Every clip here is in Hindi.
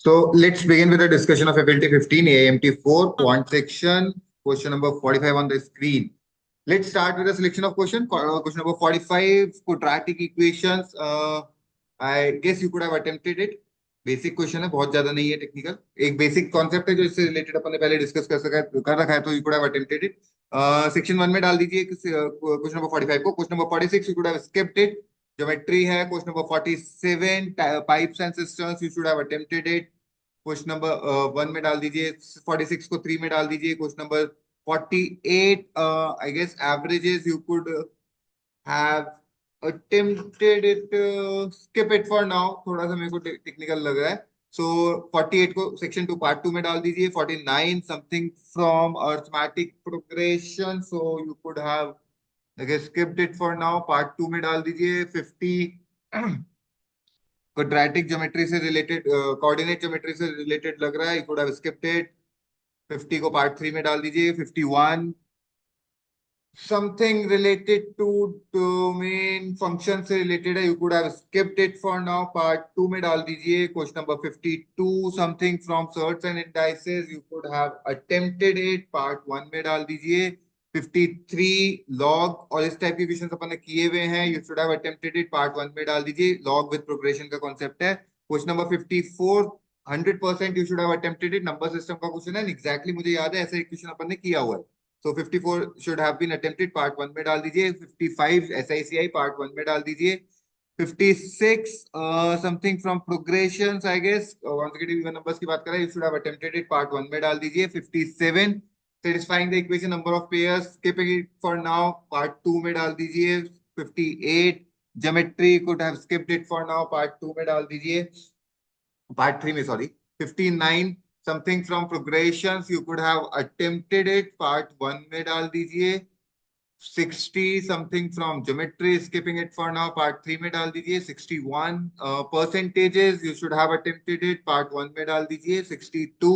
So let's begin with a discussion of FLT 15 AMT 4 quant section. Question number 45 on the screen. Let's start with a selection of question. Question number 45, quadratic equations. I guess you could have attempted it. Basic question है, बहुत ज्यादा नहीं है टेक्निकल. एक बेसिक कॉन्सेप्ट है जो इससे रिलेटेड अपन ने पहले डिस्कस कर रखा है, तो you could have attempted it. Section 1 में डाल दीजिए क्वेश्चन नंबर 45 को. Question number 46 you could have skipped it. Geometry है. Question number 47 pipes and systems, you should have attempted it. Question number 1 में डाल दीजिए. 46 को 3 में डाल दीजिए. Question number 48 I guess averages you could have attempted it. Skip it for now, थोड़ा सा मेरे को टेक्निकल लग रहा है. So 48 को सेक्शन 2 पार्ट 2 में डाल दीजिए. 49 something from arithmetic progression, so you could have I guess skipped it for now. Part 2 में डाल दीजिए. 50 क्वाड्रेटिक ज्योमेट्री से रिलेटेड, कोऑर्डिनेट ज्योमेट्री से रिलेटेड लग रहा है, you could have skipped it. 50 को पार्ट 3 में डाल दीजिए. 51 something related to domain function से रिलेटेड है, you could have skipped it for now. Part 2 में डाल दीजिए. Question number 52 something from surds and indices, you could have attempted it. Part 1 में डाल दीजिए. 53 लॉग और इस टाइप के क्वेश्चन अपन ने किए हुए हैं, you should have attempted it. Part 1 में डाल दीजिए. लॉग विद प्रोग्रेशन का कॉन्सेप्ट है. Question number 54 100% you should have attempted it. Number system का क्वेश्चन है, एग्जैक्टली मुझे याद है ऐसा एक क्वेश्चन अपन ने किया हुआ है. So 54 should have been attempted. Part 1 में डाल दीजिए. 55 SICI पार्ट 1 में डाल दीजिए. 56 something from progressions I guess consecutive even numbers की बात कर रहे हैं, you should have attempted it. Part 1 में डाल दीजिए. 57 satisfying the equation number of pairs, skipping it for now. Part 2 में डाल दीजिए. 58 geometry could have skipped it for now. Part 2 में डाल दीजिए. पार्ट 3 में sorry. 59 something from progressions, you could have attempted it. Part 1 में डाल दीजिए. 60 something from geometry, skipping it for now. Part 3 में डाल दीजिए. 61 percentages, you should have attempted it. Part 1 में डाल दीजिए. 62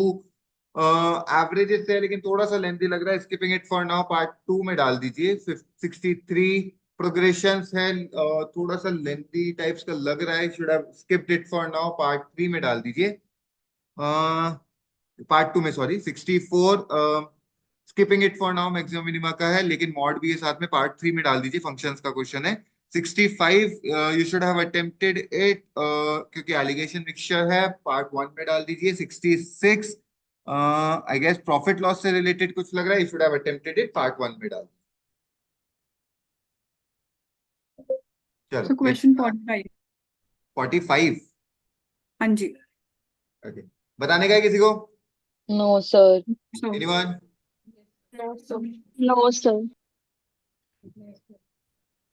averages है लेकिन थोड़ा सा लेंथी लग रहा है, skipping it for now. Part 2 में डाल दीजिए. 63 प्रोग्रेशंस है, थोड़ा सा लेंथी टाइप्स का लग रहा है, should have skipped it for now. Part 3 में डाल दीजिए. पार्ट 2 में sorry. 64 skipping it for now, maximum minima का है लेकिन मॉड भी है साथ में. पार्ट 3 में डाल दीजिए, फंक्शंस का क्वेश्चन है. 65 you should have attempted it क्योंकि एलिगेशन मिक्सचर है. पार्ट 1 में डाल दीजिए. 66 आई गेस प्रॉफिट लॉस से रिलेटेड कुछ लग रहा है, you should have attempted it. Part 1 में डाल. चलो क्वेश्चन 45. 45 हाँ जी. ओके. बताने का है किसी को? No, sir. Anyone? No, sir. No, sir.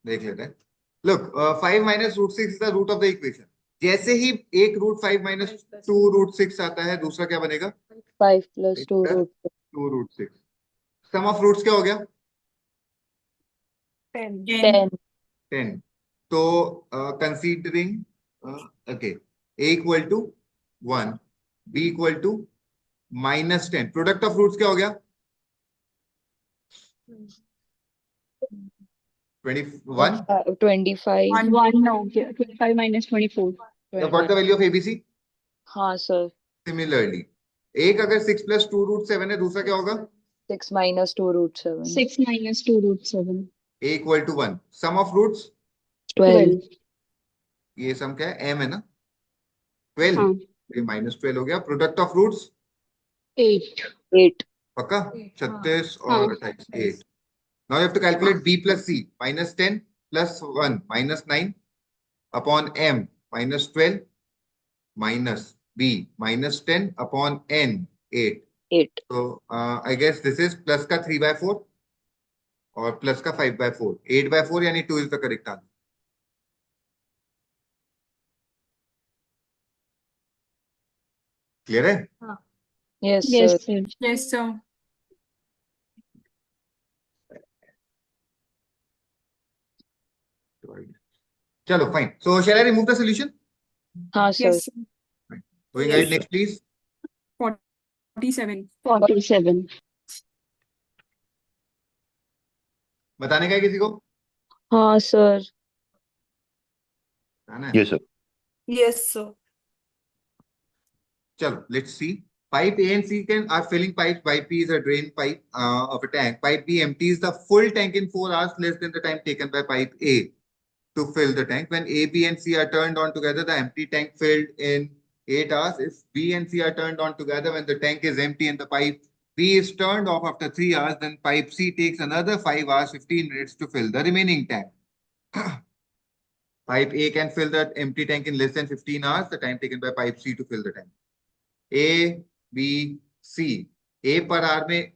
देख लेते हैं. Look 5 minus root 6 is the root of the equation. जैसे ही एक रूट 5 minus 2 root 6 आता है, दूसरा क्या बनेगा? 5 plus 2 root 2 root 6. Sum of roots क्या हो गया? 10. 10. तो considering okay, a equal to 1, b equal to -10, product of roots क्या हो गया? 21. 25. 1 हो गया. 25 minus 24. What the value of ABC? हाँ sir. Similarly, एक अगर 6 plus 2 root 7 है, दूसरा क्या होगा? 6 minus 2 root 7. 6 minus 2 root 7. a equal to 1. Sum of roots 12. ये सम क्या है? m है ना. 12. हाँ. ये -12 हो गया. Product of roots 8. 8. पक्का? 36 हाँ. और 28. 8. Now you have to calculate b plus c. -10 plus 1 -9 upon m -12 minus b -10 upon n 8. 8. So I guess this is plus का 3/4 और प्लस का 5/4. 8/4 यानी 2 is the correct answer. Clear है? Yes, Yes, sir. sir. Yes, sir. चलो fine. So shall I remove the solution? हाँ sir. Yes, sir. Going Yes, ahead sir. next please. 47. 47. बताने का है किसी को? हाँ sir. बताना है? Yes, sir. Yes, sir. Chalo, let's see. Pipe A and C are filling pipes. Pipe B is a drain pipe of a tank. Pipe B empties the full tank in 4 hours less than the time taken by pipe A to fill the tank. When A, B, and C are turned on together, the empty tank filled in 8 hours. If B and C are turned on together when the tank is empty and the pipe B is turned off after 3 hours, then pipe C takes another 5 hours, 15 minutes to fill the remaining tank. Pipe A can fill that empty tank in less than 15 hours, the time taken by pipe C to fill the tank. A, B, C. A per hour में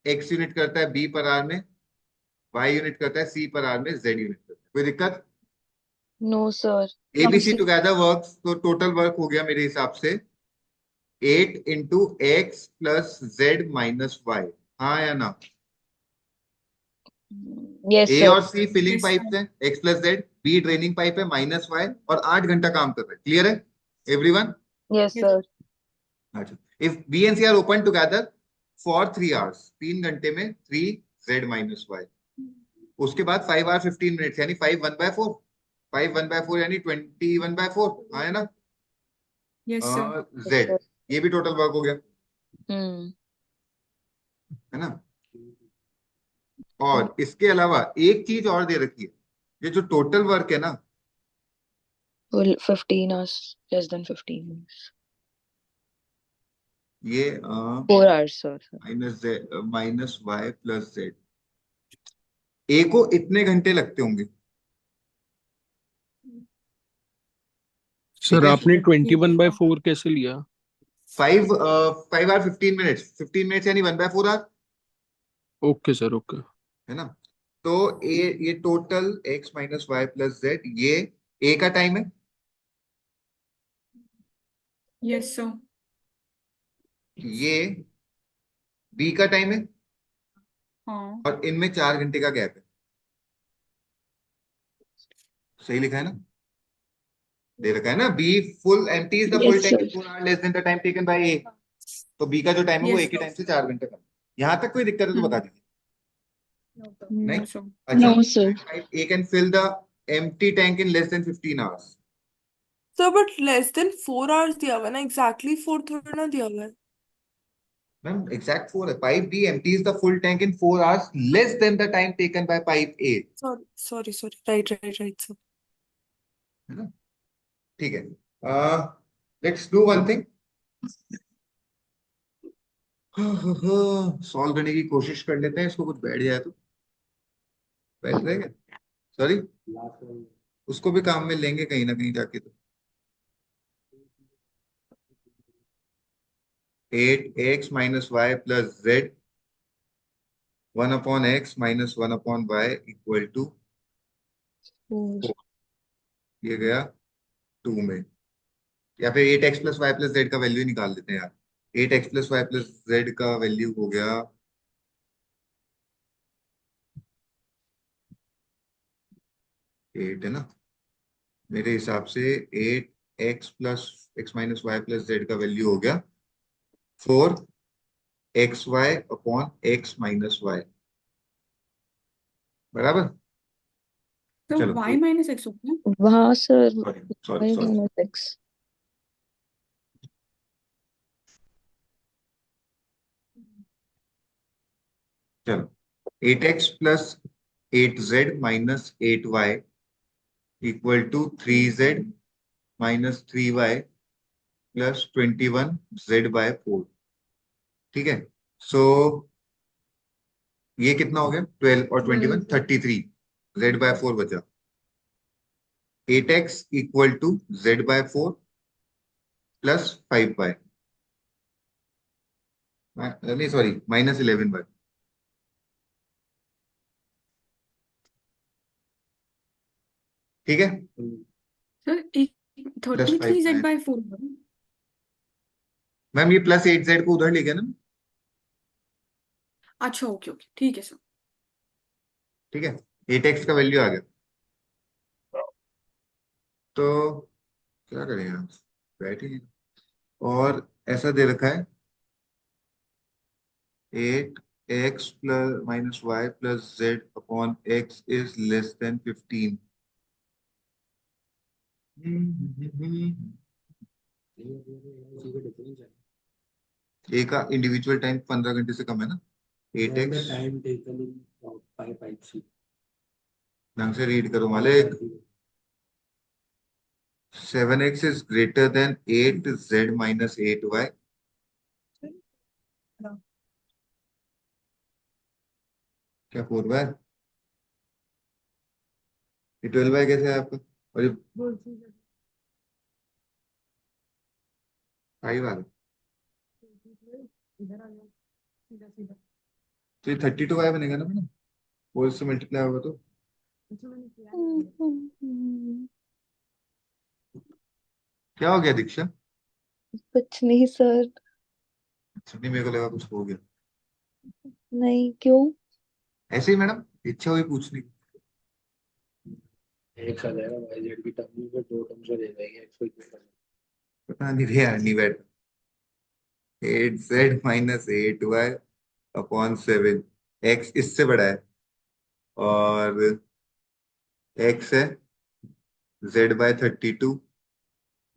X यूनिट करता है, B per hour में Y यूनिट करता है, C per hour में Z यूनिट करता है. कोई दिक्कत? No, sir. ABC together works, तो टोटल वर्क हो गया मेरे हिसाब से 8 into X plus Z minus Y. हाँ या ना? Yes, A sir. और C फिलिंग Yes, पाइप है, X plus Z, B draining pipe है माइनस Y, और 8 घंटा काम कर रहा है. क्लियर है एवरीवन? Yes, sir. अच्छा. If B and C are open together for 3 hours, 3 घंटे में 3Z minus Y. उसके बाद 5 hours 15 minutes यानी 5 1/4. 5 1/4 यानी 21/4. हाँ है ना? yes, sir. Z. sir. ये भी टोटल वर्क हो गया Hmm. है ना? और इसके अलावा एक चीज और दे रखी है, ये जो टोटल वर्क है ना, Well, 15 hours, less than 15 minutes. ये 4 hours, sir. Minus Y plus Z. A को इतने घंटे लगते होंगे. सर ठीक है? आपने 21/4 कैसे लिया? 5 आवर 15 मिनट्स. 15 मिनट्स यानी 1/4 आवर ओके सर, ओके. है ना? तो ये total x minus Y plus z, ये ए का टाइम है, Yes, sir. ये बी का टाइम है, हाँ. और इनमें 4 घंटे का गैप है. सही लिखा है ना? दे रखा है ना, B full empty is the full Yes, tank sir. इन 4 hour less than the time taken by A. तो बी का जो टाइम है वो Yes, ए के sir. टाइम से 4 घंटे कम. यहां तक कोई दिक्कत है तो बता दीजिए. No, नहीं? sir. अच्छा. No, sir. A can fill the empty tank in less than 15 hours. Sir but less than 4 hours दिया हुआ है ना, एग्जैक्टली 4 थोड़ा ना दिया हुआ है. मैम एग्जैक्ट 4 है. Pipe B empties the full tank in 4 hours less than the time taken by pipe A. Sorry sorry sorry, right right right sir. है ना? ठीक है. Let's do one thing. Solve करने की कोशिश कर लेते हैं. इसको कुछ बैठ जाए तो बैठ जाएगा. सॉरी, उसको भी काम में लेंगे कहीं ना कहीं जाके. तो 8x minus y plus z 1 upon x minus 1 upon y equal to 4. ये गया 2 में. या फिर 8x plus y plus z का वैल्यू निकाल लेते हैं यार. 8x plus y plus z का वैल्यू हो गया 8 है ना? मेरे हिसाब से 8x plus x minus y plus z का वैल्यू हो गया 4xy upon x minus y. बराबर? So चलो. y minus x होता है. वहाँ sir sorry y sorry sorry. minus x. चलो. 8x plus 8z minus 8y equal to 3z minus 3y plus 21z by 4. ठीक है? सो ये कितना हो गया? 12 और 21 33. z by 4 बचा. 8x equal to z by 4 plus 5y. नहीं सॉरी, minus 11y. ठीक है? Sir, एक Plus 33z 5y. by 4. Ma'am ये प्लस 8z को उधर ले गया ना? अच्छा, ओके ओके, ठीक है सर. ठीक है. 8x का वैल्यू आ गया. तो क्या करें यार, बैठे. और ऐसा दे रखा है 8x plus minus y plus z upon x is less than 15. ए का इंडिविजुअल टाइम 15 घंटे से कम है ना, 8x। ढंग से रीड करो मालिक। 7x is greater than 8z minus 8y। क्या 4y? ये 12y कैसे है आपका? और ये 5 आ गया, तो ये 32y बनेगा ना मैडम, 4 से मल्टीप्लाई होगा तो। क्या हो गया दीक्षा? कुछ नहीं सर। नहीं, मेरे को लगा कुछ हो गया। नहीं, क्यों? ऐसे ही मैडम, इच्छा हुई पूछनी। एक आ जाएगा YZ की टर्म में, फिर 2 टर्म्स में दे देंगे x को इक्वल कर। पता नहीं रे यार, नहीं बैठ। 8z minus 8y upon 7, x इससे बड़ा है और x है z by 32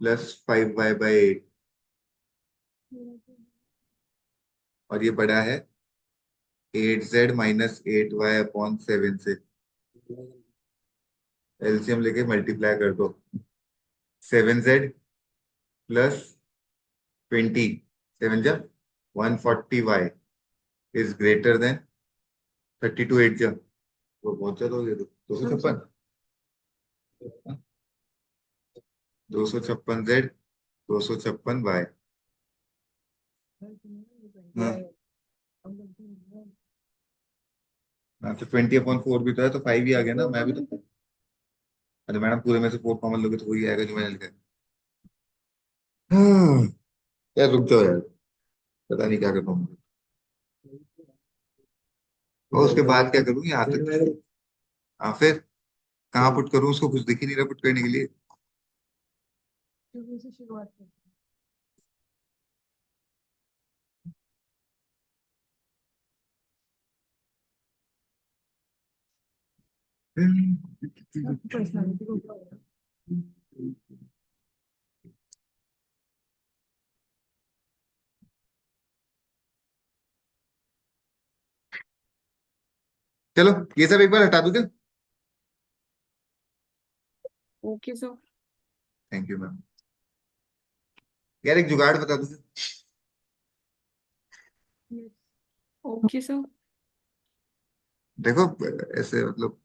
plus 5y by 8, और ये बड़ा है 8z minus 8y अपॉन 7 से। एलसीएम लेके मल्टीप्लाई कर दो। 7z प्लस 20, 7 जा 140y इज ग्रेटर देन 32 8 जा, वो बहुत ज्यादा हो गया, 256। 256z 256y। हाँ तो 20/4 भी तो है, तो 5 ही आ गया ना, मैं भी तो। अरे मैडम पूरे में से 4 कॉमन लोगे तो वही आएगा जो मैंने लिखा है। यार रुक जाओ यार, पता नहीं क्या कर रहा हूँ। और उसके बाद क्या करूँ यहाँ तक? हाँ फिर कहाँ पुट करूँ उसको, कुछ दिख ही नहीं रहा पुट करने के लिए। चलो ये सब एक बार हटा दूं क्या? Okay sir. Thank you ma'am. यार एक जुगाड़ बता दूं क्या? Okay sir. देखो ऐसे मतलब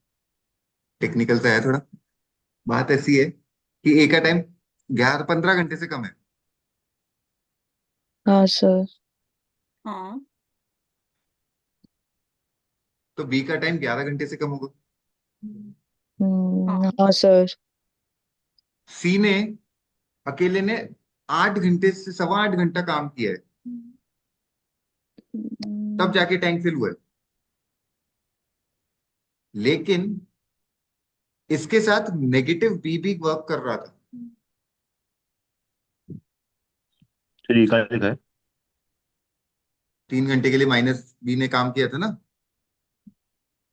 टेक्निकल सा है थोड़ा। बात ऐसी है कि ए का टाइम 11-15 घंटे से कम है, हाँ सर। हाँ तो बी का टाइम 11 घंटे से कम होगा। हाँ हाँ सर। सी ने अकेले ने 8 घंटे से 8.25 घंटा काम किया है, तब जाके टैंक फिल हुआ है। लेकिन इसके साथ नेगेटिव बी भी वर्क कर रहा था। तरीका लिखा है। 3 घंटे के लिए माइनस बी ने काम किया था ना।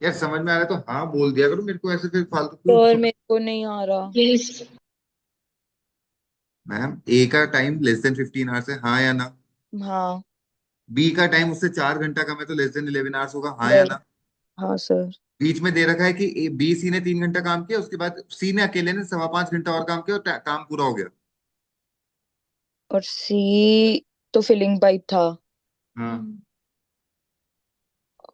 यार समझ में आ रहा है तो हाँ बोल दिया करो, मेरे को ऐसे फिर फालतू सर क्यों? मेरे को नहीं आ रहा। मैम ए का टाइम लेस देन 15 आवर्स है, हाँ या ना? हाँ। बी का टाइम उससे 4 घंटा कम है, तो लेस देन 11 आवर्स होगा, हाँ या वही। ना? हाँ सर। बीच में दे रखा है कि बी सी ने 3 घंटा काम किया, उसके बाद सी ने अकेले ने 5.25 घंटा और काम किया और काम पूरा हो गया। और सी तो फिलिंग पाइप था। हाँ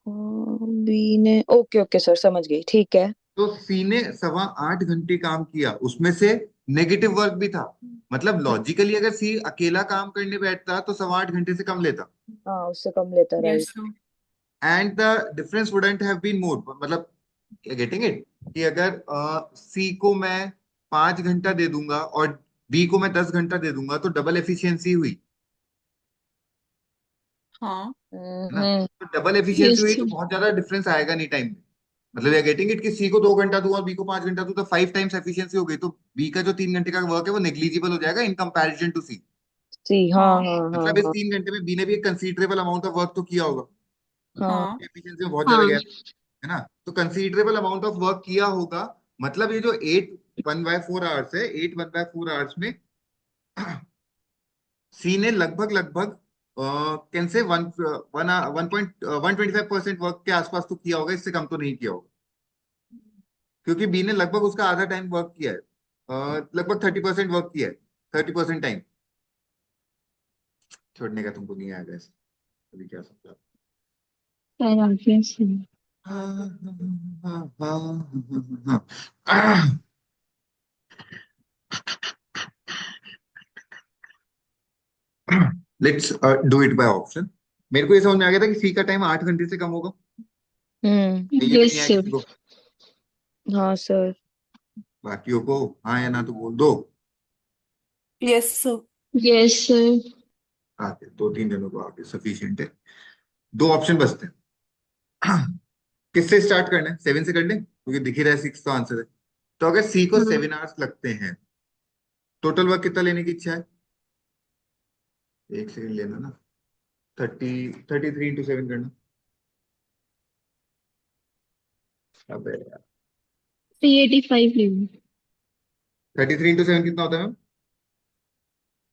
बी ने, ओके ओके सर, समझ गई, ठीक है। तो सी ने 8.25 घंटे काम किया, उसमें से नेगेटिव वर्क भी था। मतलब लॉजिकली अगर सी अकेला काम करने बैठता तो 8.25 घंटे से कम लेता, हाँ, उससे कम लेता, yes right. Sir. And the difference wouldn't have been more. मतलब गेटिंग इट, कि अगर सी को मैं 5 घंटा दे दूंगा और बी को मैं 10 घंटा दे दूंगा तो डबल एफिशिएंसी हुई, हाँ है ना? हम्म। तो डबल एफिशिएंसी यस हुई तो सर। बहुत ज्यादा डिफरेंस आएगा नहीं टाइम में। मतलब ये गेटिंग इट कि सी को 2 घंटा दूं और बी को 5 घंटा दूं तो 5 टाइम्स एफिशिएंसी हो गई, तो बी का जो 3 घंटे का वर्क है वो नेग्लिजिबल हो जाएगा इन कंपैरिजन टू सी। सी, हाँ हाँ हाँ हाँ मतलब इस हाँ 3 घंटे में बी ने भी एक कंसीडरेबल अमाउंट ऑफ वर्क तो किया होगा, हाँ। हाँ एफिशिएंसी में बहुत ज्यादा गैप है ना, तो कंसीडरेबल अमाउंट ऑफ वर्क किया होगा। मतलब ये जो 8 1/4 आवर्स है, 8 1/4 आवर्स में सी ने लगभग कैन से 1.125% वर्क के आसपास तो किया होगा, इससे कम तो नहीं किया होगा, क्योंकि बी ने लगभग उसका आधा टाइम वर्क किया है, लगभग 30% वर्क किया है, 30% टाइम। छोड़ने का तुमको नहीं आएगा ऐसे, अभी क्या समझा। Sir, obviously. Let's do it by option. मेरे को ये समझ में आ गया था कि सी का टाइम 8 घंटे से कम होगा। ये भी Yes, नहीं आया sir. किसी को, हाँ सर। बाकियों को हाँ या ना तो बोल दो। Yes, sir. Yes, sir. आगे 2-3 जनों को आगे सफिशिएंट है। 2 ऑप्शन बचते हैं। किससे स्टार्ट करना है? 7 से कर लें, क्योंकि दिख ही रहा है 6 तो आंसर है। तो अगर सी को 7 आवर्स लगते हैं, टोटल वर्क कितना लेने की इच्छा है? एक सेकंड लेना ना, 33 इंटू 7 करना। अबे यार 385 लेंगे। 33 इंटू 7 कितना होता है मैम?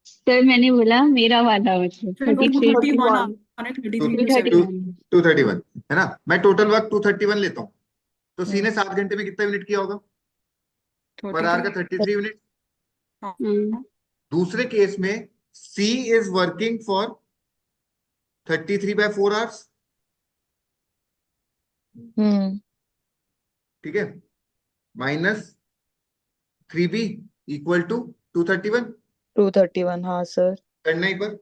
सर मैंने बोला मेरा वाला मतलब चलो 33 231 31. आने 33 टू into 7 231 है ना। मैं टोटल वर्क 231 लेता हूँ, तो सी ने हम्म। 7 घंटे में कितना यूनिट किया होगा? पर आवर 32 का 33 यूनिट। हाँ दूसरे केस में सी इज वर्किंग फॉर 33/4 आवर्स, हम्म। ठीक है, माइनस 3b इक्वल टू 231। 231 हाँ सर। करना ही पर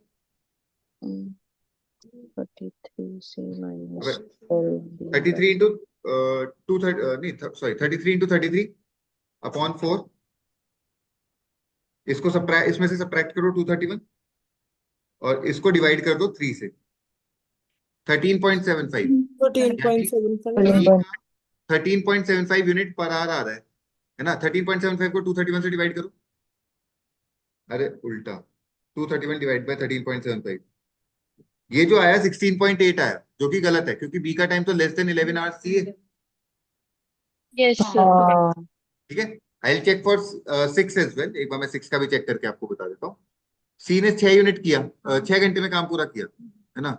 33 से माइनस अबे 12 33 इंटू 230 नहीं सॉरी 33 इंटू 33 अपॉन 4, इसको सब्ट्रैक्ट, इसमें से सब्ट्रैक्ट करो 231 और इसको डिवाइड कर दो 3 से, 13.75, यानी 13.75. 13.75 यूनिट पर आवर आ रहा है ना। 13.75 को 231 से डिवाइड करो, अरे उल्टा 231 डिवाइड बाय 13.75, ये जो आया 16.8 आया, जो कि गलत है, क्योंकि बी का टाइम तो लेस देन 11 आवर्स चाहिए, यस सर हाँ। ठीक है। I will check for 6 as well, एक बार मैं 6 का भी चेक करके आपको बता देता हूँ। सी ने 6 यूनिट किया, 6 घंटे में काम पूरा किया है ना,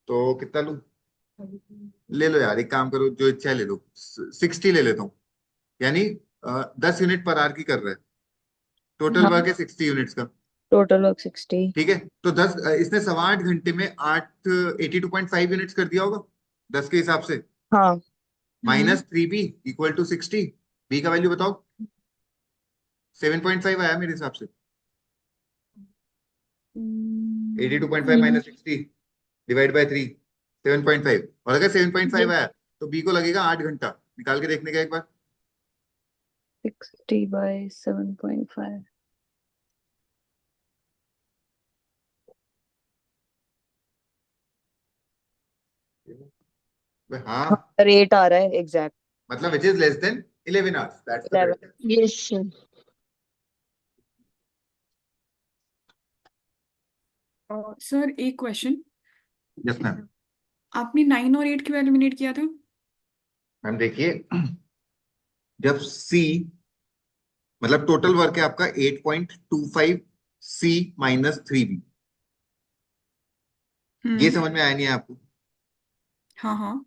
तो कितना लू? ले लो यार, एक काम करो, जो इच्छा है ले लो, 60 ले लेता हूँ, यानी 10 यूनिट पर आवर की कर रहा है, टोटल हाँ वर्क है 60 यूनिट्स का, टोटल वर्क 60। ठीक है। तो 10 इसने 8.25 घंटे में 82.5 यूनिट्स कर दिया होगा 10 के हिसाब से, हाँ minus 3b equal to 60। B का वैल्यू बताओ? 7.5 आया मेरे हिसाब से। 82.5 माइनस 60 डिवाइड बाय 3, 7.5। और अगर 7.5 आया तो बी को लगेगा 8 घंटा। निकाल के देखने का एक बार। 60 by 7.5 हाँ, रेट आ रहा है एग्जैक्ट मतलब which is less than 11 hours, that's the 11। Correct. Yes sir sir एक क्वेश्चन, यस मैम। आपने 9 और 8 क्यों एलिमिनेट किया था? मैम देखिए, जब सी मतलब टोटल वर्क है आपका 8.25 सी माइनस 3b, ये समझ में आया नहीं है आपको? हाँ हाँ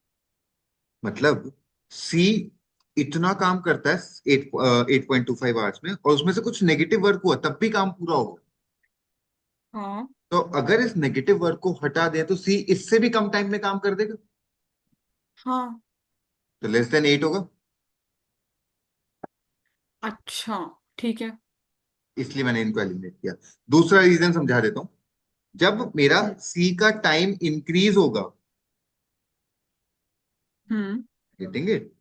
मतलब सी इतना काम करता है 8.25 आवर्स में, और उसमें से कुछ नेगेटिव वर्क हुआ तब भी काम पूरा होगा। हाँ तो अगर इस नेगेटिव वर्क को हटा दें तो सी इससे भी कम टाइम में काम कर देगा, हाँ तो लेस देन 8 होगा। अच्छा ठीक है। इसलिए मैंने इनको एलिमिनेट किया। दूसरा रीजन समझा देता हूं, जब मेरा सी का टाइम इंक्रीज होगा, गेटिंग इट,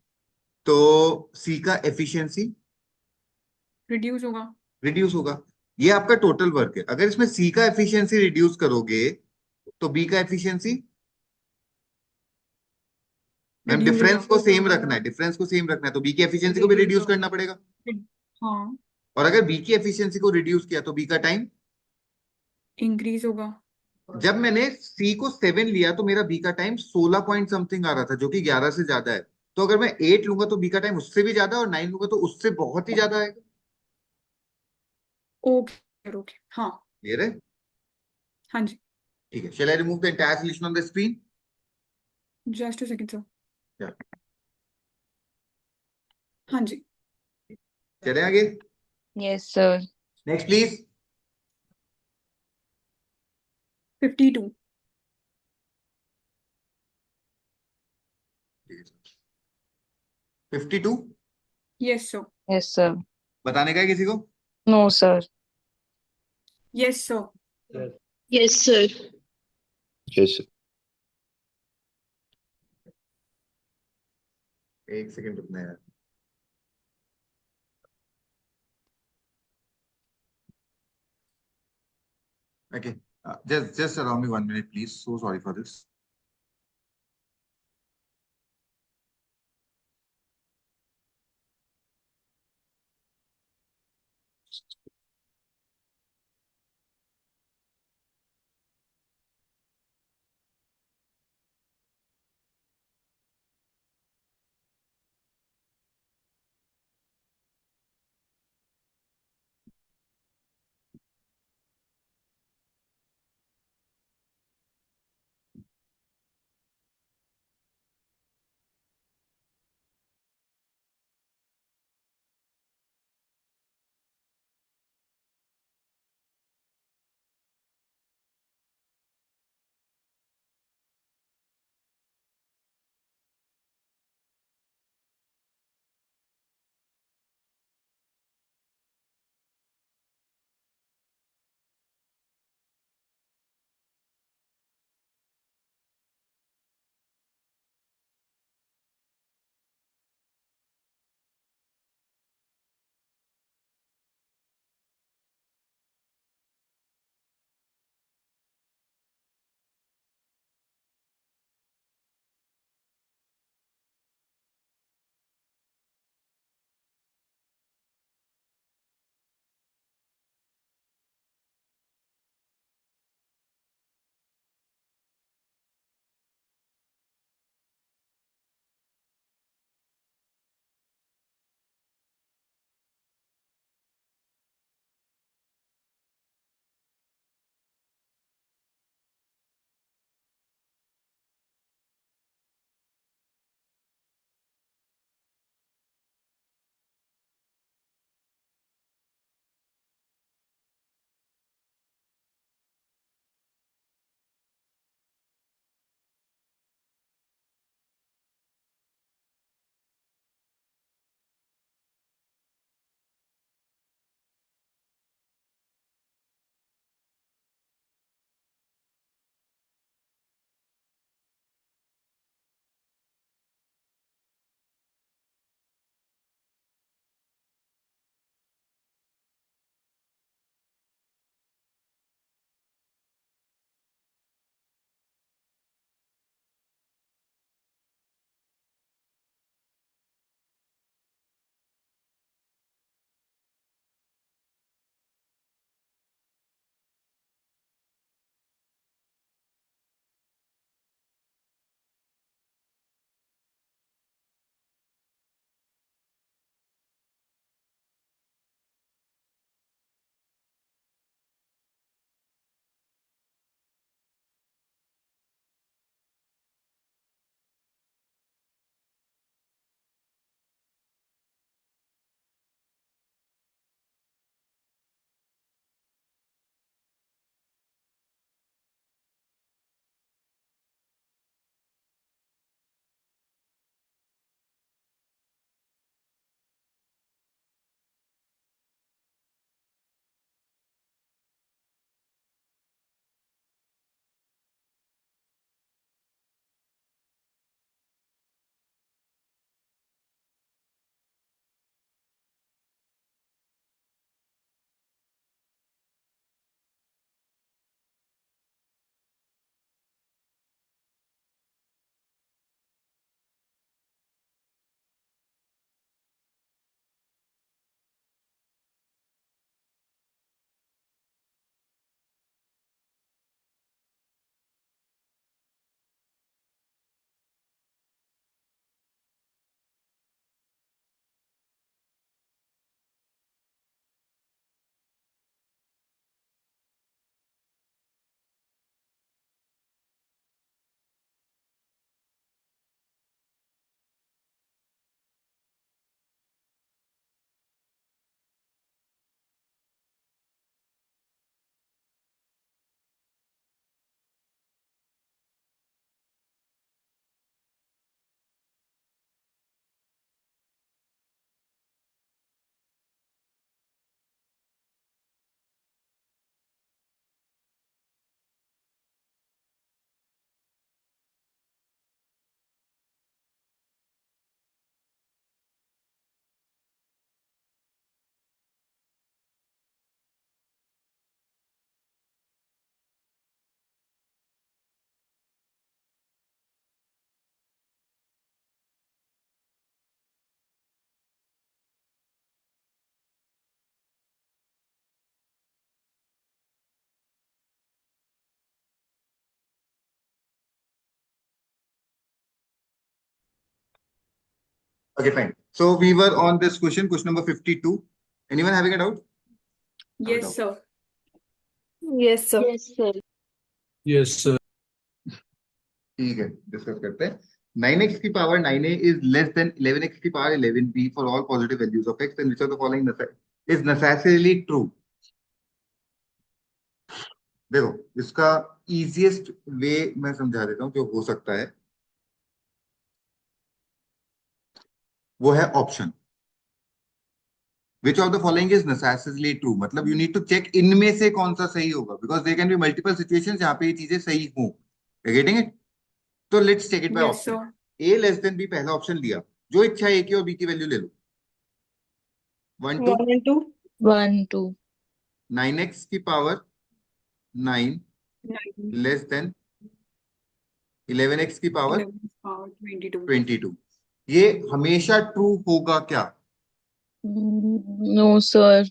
तो सी का एफिशिएंसी रिड्यूस होगा। रिड्यूस होगा। ये आपका टोटल वर्क है, अगर इसमें सी का एफिशिएंसी रिड्यूस करोगे तो बी का एफिशिएंसी, मैम रिड्यूस डिफरेंस को होगा। सेम रखना है, डिफरेंस को सेम रखना है, तो बी की एफिशिएंसी को भी रिड्यूस करना पड़ेगा। हाँ और अगर बी की एफिशिएंसी को रिड्यूस किया तो बी का टाइम, इंक्रीज होगा। जब मैंने सी को 7 लिया तो मेरा बी का टाइम 16 पॉइंट समथिंग आ रहा था, जो कि 11 से ज्यादा है। तो अगर मैं 8 लूंगा तो बी का टाइम उससे भी ज्यादा, और 9 लूंगा तो उससे बहुत ही ज्यादा आएगा। ओके ओके हाँ क्लियर है? हाँ जी, ठीक है, shall I remove the entire solution on the screen? Just a second sir. Yeah. हाँ जी, चले आगे, Yes, sir. next please. 52, 52 yes sir, Yes, sir. बताने का है किसी को? No, sir. Yes sir, Yes, sir. Yes, sir. एक सेकंड रुकना यार। Okay, just allow me 1 minute, please. So sorry for this. Okay, fine. So we were on this question number 52. Anyone having a doubt? Yes, doubt. sir. Yes, sir. Yes, sir. Yes, sir. ठीक है, डिस्कस करते हैं. 9x की power 9a is less than 11x की power 11b for all positive values of x, and which of the following is necessarily true? देखो, इसका easiest way मैं समझा देता हूँ जो हो सकता है, वो है option. Which of the following is necessarily true? मतलब you need to check इनमें से कौन सा सही होगा, because there can be multiple situations जहाँ पे ये चीजें सही हों. You're getting it? तो let's check it by Yes, option. sir. A less than b पहला ऑप्शन लिया, जो इच्छा है a की और b की वैल्यू ले लो. 1 2 1 and 2. 1, 2. 9x की पावर 9 9, लेस देन 11x की पावर 11 power 22. 22. ये हमेशा ट्रू होगा क्या? No, sir.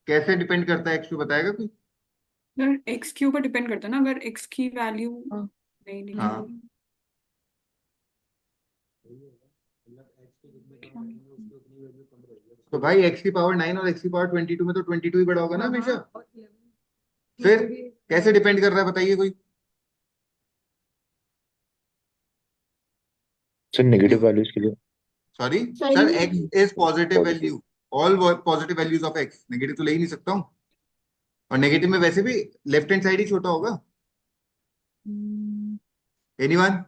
कैसे डिपेंड करता है, x पे बताएगा कोई? सर x के ऊपर डिपेंड करता है ना, अगर x की वैल्यू हाँ. नहीं हाँ. निकलेगी. तो भाई x की पावर 9 और x की पावर 22 में तो 22 ही बड़ा होगा ना हमेशा. फिर कैसे डिपेंड कर रहा है बताइए कोई? सर नेगेटिव वैल्यूज के लिए sorry Sorry. Sir, x is positive Positive. Value. All positive values of x. Negative तो ले ही नहीं सकता हूँ, और नेगेटिव में वैसे भी लेफ्ट हैंड साइड ही छोटा होगा. एनीवन?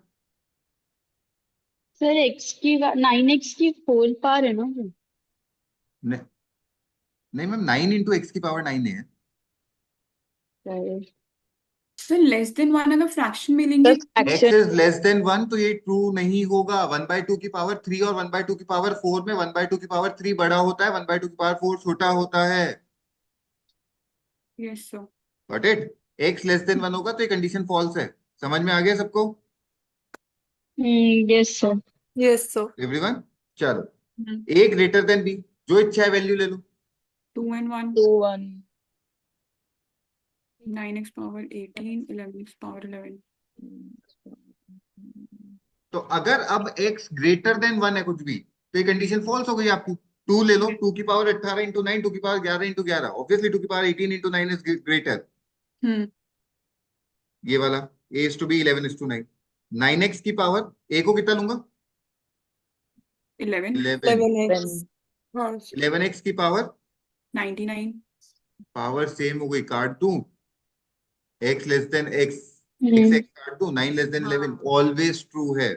सर x की 9x की 4 पावर है ना वो. नहीं मैम, 9 इंटू एक्स की पावर 9 है. सर सर लेस देन 1 अगर फ्रैक्शन में लेंगे Sir, x fraction. Is less than 1 तो ये ट्रू नहीं होगा. 1/2 की पावर 3 और 1/2 की पावर 4 में 1/2 की पावर 3 बड़ा होता है, 1/2 की पावर 4 छोटा होता है. Yes sir. Got it? x less than 1 होगा तो ये कंडीशन फॉल्स है. समझ में आ गया सबको? Yes sir. Yes, sir. Everyone? चलो, a ग्रेटर देन b, जो इच्छा है वैल्यू ले लो. 2 and 1, 2, 1. 9x power 18, 11x power 11. तो अगर अब x ग्रेटर देन 1 है कुछ भी, तो ये कंडीशन फॉल्स हो गई आपकी. 2 ले लो, 2 की पावर 18 इंटू 9, 2 की पावर 11 इंटू 11. ऑब्वियसली 2 की पावर 18 इंटू 9 इज ग्रेटर. हम्म. ये वाला a is to b 11 is to 9. 9x की पावर a को कितना लूंगा? 11, 11. 11x. हाँ. 11x की पावर 99. पावर सेम हो गई, काट दूं. x लेस देन x, हम्म. x काट दूं. 9 लेस देन 11 ऑलवेज ट्रू है.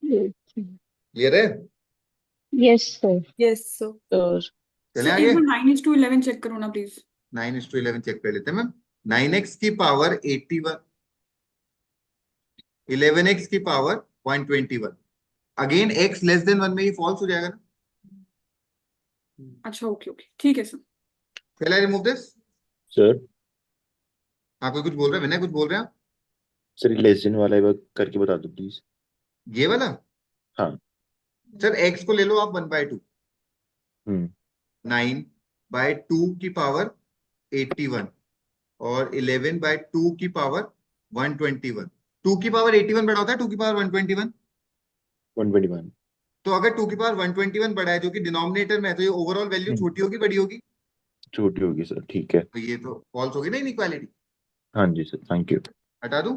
क्लियर है? Yes sir. Yes, sir. Sir. चले सर आगे. एक बार 9:11 चेक करो ना प्लीज. 9 is to 11 चेक कर लेते हैं मैम. 9x की पावर 81, 11x की power 121. Again x less than 1 में ये फॉल्स हो जाएगा ना. अच्छा ओके ओके ठीक है sir. Shall I remove this? Sir हाँ, कोई कुछ बोल रहा है? विनय कुछ बोल रहे हैं आप? सर लेस देन वाला एक बार करके बता दो प्लीज. ये वाला? हाँ. सर x को ले लो आप 1/2. हम्म 9/2 की पावर 81 और 11/2 की पावर 121. 2 की पावर 81 बड़ा होता है 2 की पावर 121. 121. तो अगर 2 की पावर 121 बड़ा है जो कि डिनोमिनेटर में है, तो ये ओवरऑल वैल्यू छोटी होगी बड़ी होगी? छोटी होगी सर. ठीक है. तो ये तो फॉल्स होगी ना, इनइक्वालिटी. हाँ जी सर. Thank you. हटा दूं?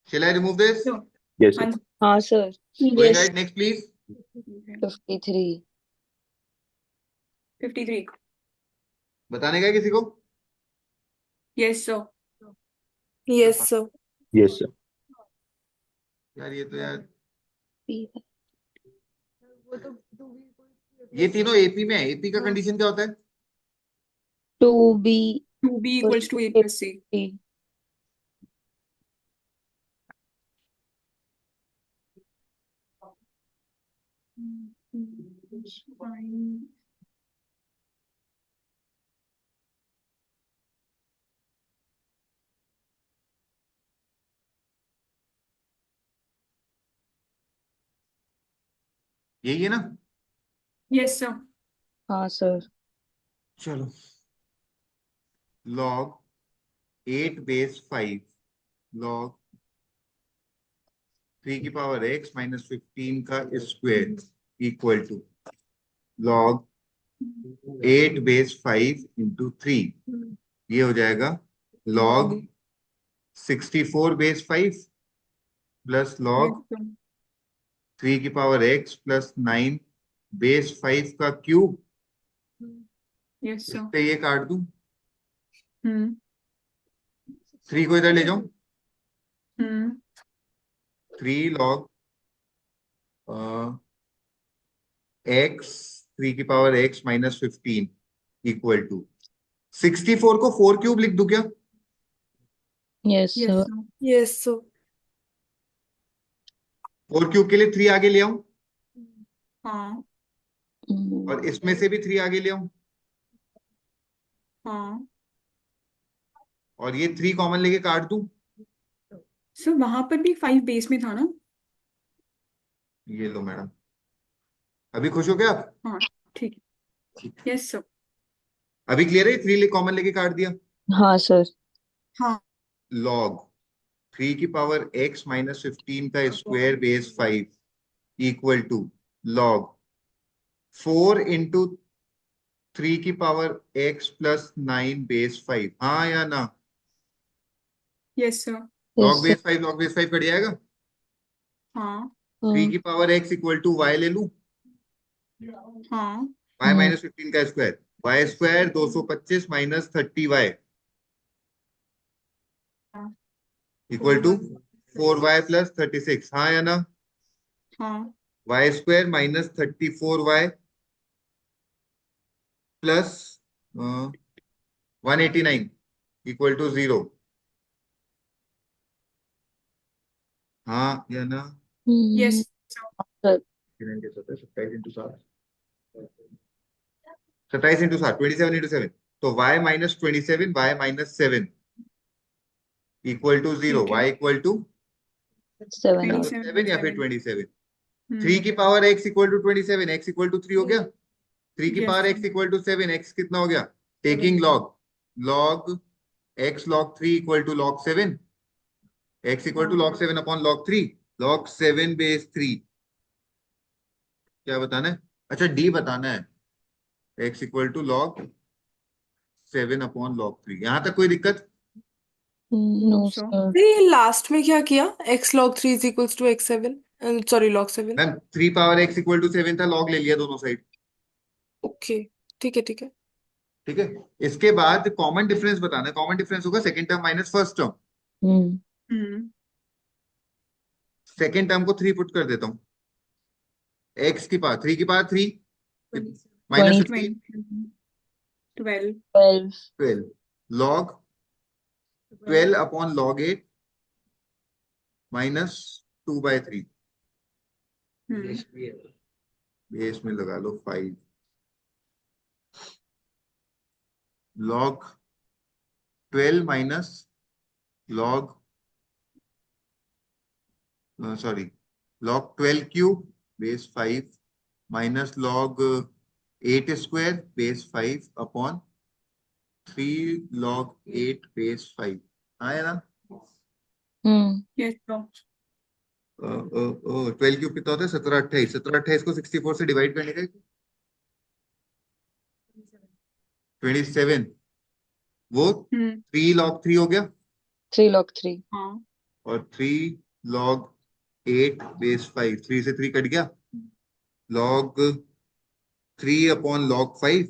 Shall I remove this? So, yes sir. हाँ जी. हाँ, sir. Going yes. ahead, next please. 53. 53. बताने का है किसी को? Yes sir. Yes, sir. Yes sir. यार ये तो यार, P. ये तीनों एपी में है. एपी का कंडीशन क्या होता है? 2B. 2b equals to a plus c. Fine. यही है ना? Yes sir. हाँ, sir. चलो, log 8 base 5 log 3 की पावर x माइनस 15 का square equal to log 8 base 5 into 3, ये हो जाएगा log 64 base 5 plus log yes sir 3 की पावर x प्लस 9 बेस 5 का क्यूब। yes sir इससे ये काट दूं, हम्म 3 को इधर ले जाऊं, हम्म 3 log x 3 की power x minus 15 equal to 64 को 4 क्यूब लिख दूं क्या? Yes, yes sir. sir Yes, sir. 4 cube के लिए 3 आगे ले आऊं हाँ और इसमें से भी 3 आगे ले आऊं हाँ और ये 3 कॉमन लेके काट दूं, सर वहां पर भी 5 बेस में था ना। ये लो मैडम, अभी खुश हो गया आप? हाँ ठीक है यस सर अभी क्लियर है? 3 कॉमन लेके काट दिया। हाँ sir. हाँ log 3 की पावर x माइनस 15 का square base 5 equal to log 4 into 3 की पावर x प्लस 9 बेस 5, हाँ या ना? Yes sir Yes, log sir. Base 5 cut जाएगा। हाँ 3 की power x equal to y ले लूं, हाँ y माइनस 15 का square, y square 225 minus 30y equal to 4y plus 36, हाँ या ना? हाँ y square minus 34y plus 189 equal to 0, हाँ या ना? Yes Sir. 27 into 7, 27 into 7, 27 into 7, तो y minus 27 y minus 7 equal to 0, ठीक है y इक्वल टू 7 27 7 या फिर 27। 3 हम्म की power x equal to 27, x equal to 3 हो गया। 3 की Yes, power sir. x equal to 7, x कितना हो गया? Taking log x log 3 equal to log 7, x equal to log 7 upon log 3, log 7 base 3, क्या बताना है? अच्छा d बताना है, x equal to log 7 upon log 3, यहां तक कोई दिक्कत? No, sir. sir. ये लास्ट में क्या किया? x log 3 is equals to x 7. Sorry, log 7. Ma'am 3 power x equal to 7 था, log ले लिया दोनों साइड, Okay. ठीक है ठीक है. ठीक है। इसके बाद कॉमन डिफरेंस बताना है, कॉमन डिफरेंस होगा second term minus first term. Hmm second term को 3 पुट कर देता हूं, x की पावर 3 की power 3 minus 15 12 12. 12 log 12 upon log 8 minus 2/3, Yes, भी है। बेस में लगा लो 5 log 12 minus log sorry log 12 cube base 5 minus log 8 square base 5 upon 3 log 8 base 5, आया ना? यस सर 12 क्यूब कितना होता है? 17 28 को 64 से डिवाइड करने का 27, वो 3 log 3 हो गया 3 log 3. हाँ और 3 log 8 बेस 5, 3 से 3 कट गया, log 3 upon log 5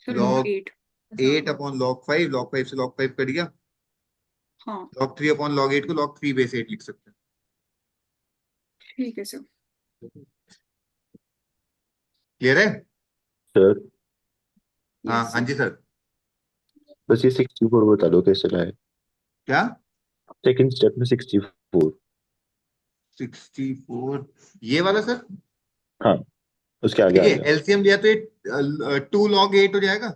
sir log 8 8 upon log 5, log 5 से log 5 कट गया, हाँ log 3 अपॉन log 8 को log 3 बेस 8 लिख सकते हैं। ठीक है सर क्लियर है? सर हाँ यस हाँ जी सर। बस ये 64 बता दो कैसे लाए। क्या? सेकंड स्टेप में 64। 64 ये वाला सर? हाँ उसके आगे आ देखिए गया। एलसीएम लिया तो ये 2 log 8 हो जाएगा,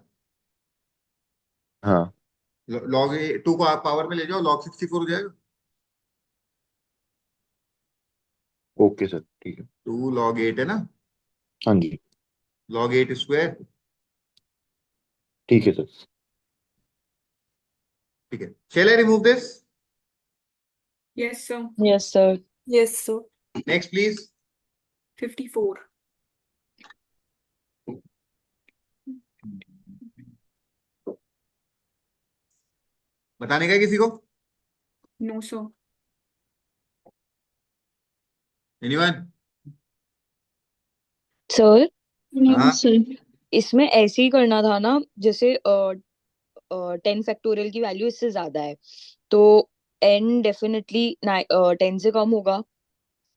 हाँ log 2 को आप पावर में ले जाओ, log 64 हो जाएगा। ओके सर ठीक है। 2 log 8 है ना, हाँ जी log 8 स्क्वायर, ठीक है सर। ठीक है। Shall I remove this? Yes, sir. Yes, sir. Yes, sir. Next, please. 54. बताने का है किसी को? No, sir. Anyone? Sir, No, हाँ sir. इसमें ऐसे ही करना था ना, जैसे 10 फैक्टोरियल की वैल्यू इससे ज्यादा है, तो n डेफिनेटली 10 से कम होगा।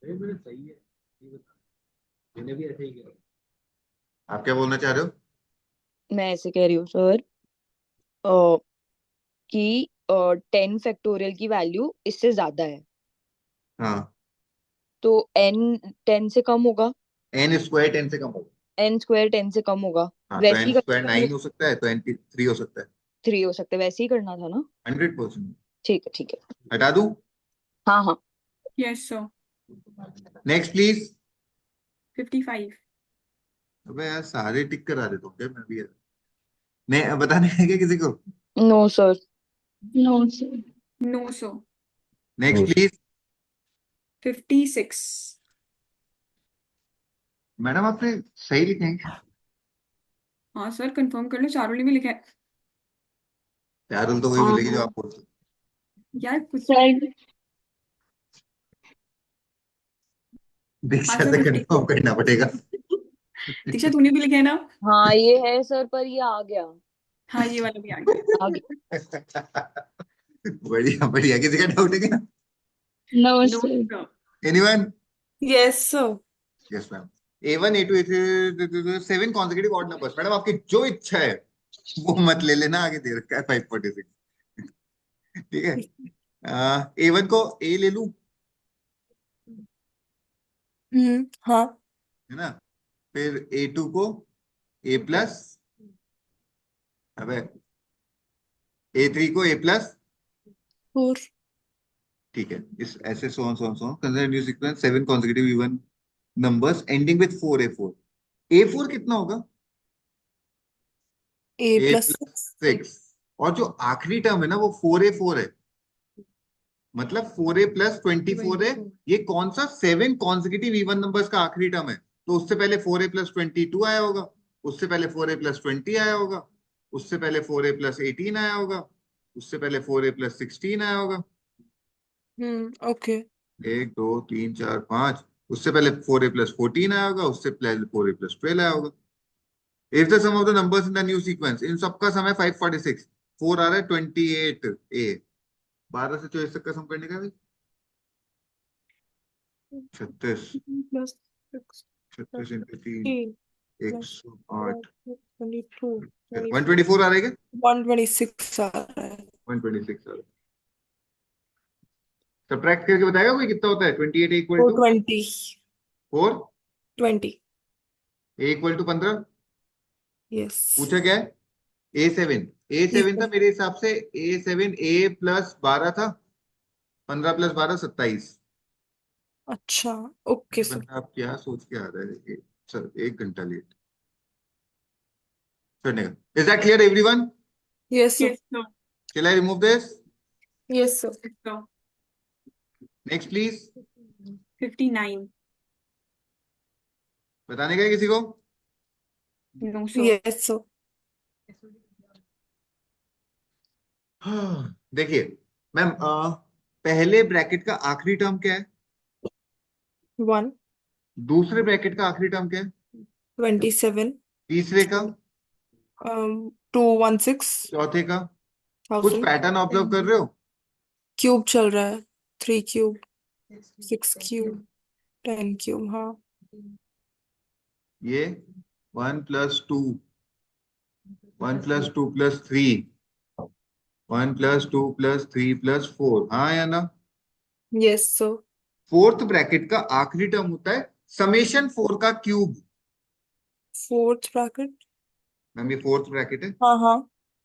सही है, ये बता, मैंने भी ऐसे ही किया। आप क्या बोलना चाह रहे हो? मैं ऐसे कह रही हूँ सर कि 10 फैक्टोरियल की वैल्यू इससे ज्यादा है, हाँ, तो n 10 से कम होगा, n स्क्वायर 10 से कम होगा। n स्क्वायर 10 से कम होगा। हाँ, तो वैसे n ही स्क्वायर करना था, 9 हो सकता है, तो n 3 हो सकता है। 3 हो सकता है, वैसे ही करना था ना। 100%। ठीक है, ठीक है। हटा दूं? हाँ हाँ। Yes, sir. Next please. 55. अबे यार, सारे टिक करा देता हूँ क्या मैं भी यार? नहीं, बताने है क्या किसी को? No sir. No, sir. No, sir. Next please. 56. Madam आपने सही लिखे हैं? हाँ सर, कंफर्म कर लो, चारों ने भी लिखा है। चारुल तो वही बोलेगी जो आप बोलते हो। यार कुछ। Sir, दीक्षा हाँ से सर, 50. कंफर्म करना पड़ेगा। दीक्षा तूने भी लिखा है ना? हाँ ये है सर, पर ये आ गया। हाँ, ये वाला भी आ गया। आ गया। बढ़िया बढ़िया, किसी का डाउट है क्या? no, No, sir. sir. Anyone? Yes, sir. Yes ma'am. A1 A2 A3 7 consecutive odd numbers. Madam आपकी जो इच्छा है वो मत ले लेना, आगे दे रखा है 546। ठीक है। A1 को A ले लूं, हाँ। है ना? फिर A2 को A प्लस, अबे A3 को A प्लस। 4. ठीक है, इस ऐसे so on consider new sequence 7 consecutive even numbers ending with 4 A4। A4 कितना होगा? A A plus plus 6. 6। और जो आखिरी टर्म है ना वो 4A4 है, मतलब 4A प्लस 24 है। ये कौन सा 7 कॉन्सेक्यूटिव इवन नंबर्स का आखिरी टर्म है? तो उससे पहले 4A प्लस 22 आया होगा, उससे पहले 4A प्लस 20 आया होगा, उससे पहले 4A प्लस 18 आया होगा, उससे पहले 4A प्लस 16 आया होगा। Okay. 1 2 3 4 5। उससे पहले 4A प्लस 14 आया होगा, उससे पहले 4A प्लस 12 आया होगा। If the sum of the numbers in the new sequence, इन सबका समय 546, 4 आ रहा है 28A। 12 से 24 तक का सम करने का भाई 36। Plus 6 36 into 3 plus 108। 22. 124 आ रहा है क्या? 126 आ रहा है। 126 आ रहा है। सब्ट्रैक्ट करके बताएगा कोई कितना होता है? 28 equal to 420. 4, 20. A equal to 15। Yes. पूछा क्या है? A7। A7 था मेरे हिसाब से। A7 A प्लस 12 था, 15 प्लस 12 27। अच्छा, ओके ये सर। बंदा आप क्या सोच के आ रहा है? सर 1 घंटा लेट करने का। Is that clear everyone? Yes sir. Yes, sir. Shall I remove this? Yes sir. Yes, sir. Next please. 59. बताने का है किसी को? No, sir. Yes sir. देखिए मैम, पहले ब्रैकेट का आखिरी टर्म क्या है? 1. दूसरे ब्रैकेट का आखिरी टर्म क्या है? 27. तीसरे का? 216. चौथे का? कुछ 1000. पैटर्न ऑब्जर्व कर रहे हो? क्यूब चल रहा है। 3 क्यूब, 6 क्यूब, 10 क्यूब। हाँ। ये 1 plus 2, 1 plus 2 plus 3, 1 plus 2 plus 3 plus 4। हाँ या ना? Yes sir. फोर्थ ब्रैकेट का आखिरी टर्म होता है समेशन 4 का क्यूब। Fourth bracket. मैम ये फोर्थ ब्रैकेट है, हाँ हाँ।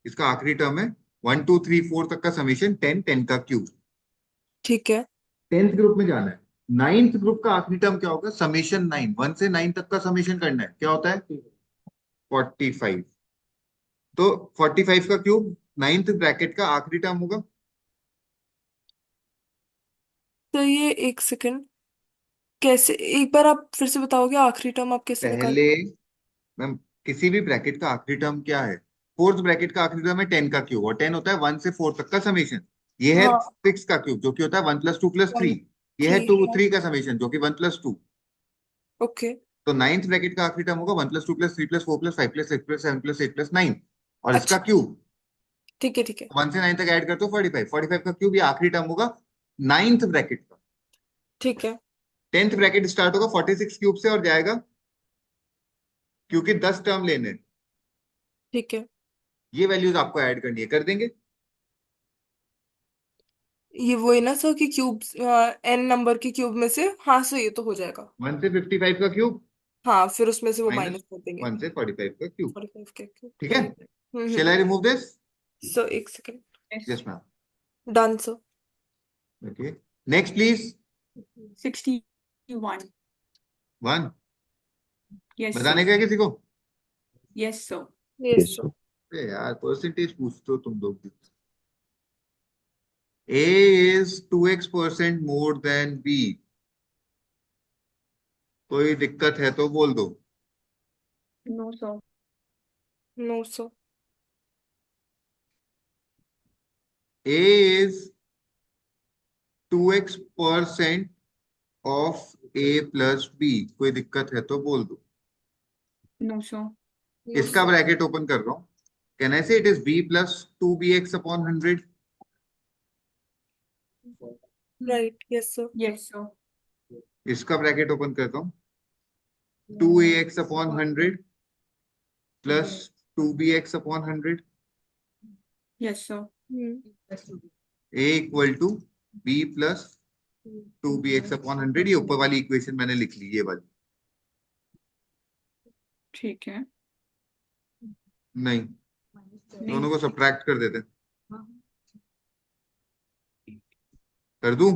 इसका आखिरी टर्म है 1 2 3 4 तक का समेशन 10 10 का क्यूब। ठीक है। 10th ग्रुप में जाना है। 9th ग्रुप का आखिरी टर्म क्या होगा? समेशन 9, 1 से 9 तक का समेशन करना है। क्या होता है? 45। तो 45 का क्यूब 9th ब्रैकेट का आखिरी टर्म होगा। तो ये एक सेकंड, कैसे, एक बार आप फिर से बताओगे आखिरी टर्म आप कैसे निकाल। पहले मैम किसी भी ब्रैकेट का आखिरी टर्म क्या है? फोर्थ ब्रैकेट का आखिरी टर्म है 10 का क्यूब, और 10 होता है 1 से 4 तक का समीशन। ये है हाँ 6 का क्यूब जो कि होता है 1 + 2 + 3। वन ये है थ्री 2 हाँ 3 का समीशन जो कि 1 + 2। ओके तो नाइन्थ ब्रैकेट का आखिरी टर्म होगा 1 + 2 + 3 + 4 + 5 + 6 + 7 + 8 + 9, और इसका अच्छा क्यूब ठीक है ठीक है 1 से 9 तक ऐड करते हो 45। 45 का क्यूब ये आखिरी टर्म होगा नाइन्थ ब्रैकेट का। ठीक है 10th ब्रैकेट स्टार्ट होगा 46 क्यूब से और जाएगा, क्योंकि 10 टर्म लेने हैं। ठीक है। ये वैल्यूज आपको ऐड करनी है, कर देंगे। ये वो है ना सर कि क्यूब, एन नंबर के क्यूब में से, हाँ सर ये तो हो जाएगा। 1 से 55 का क्यूब हाँ फिर उसमें से वो माइनस माइनस कर देंगे। 1 से 45 का क्यूब। 45 के क्यूब ठीक है, hmm shall I remove this? Sir एक second, Yes. Yes ma'am. Done sir. Okay, next please. 61. 1 Yes, बताने sir. का है किसी को? Yes, sir. Yes yes sir. sir. अरे यार परसेंटेज पूछते हो तुम लोग भी। A is 2x% more than B। कोई दिक्कत है तो बोल दो। No, sir. No sir. A is 2x% of A plus B। कोई दिक्कत है तो बोल दो। No, sir. नो इसका सर। ब्रैकेट ओपन कर रहा हूं। कैन आई से it is B plus 2bx/100? Right yes sir. Yes, sir. इसका ब्रैकेट ओपन करता हूँ। 2ax/100 plus 2bx/100, Yes, sir. A equal to B plus 2bx/100। ये ऊपर वाली इक्वेशन मैंने लिख ली, ये वाली। ठीक है। नहीं, दोनों को सब्ट्रैक्ट कर देते हैं। कर दूं?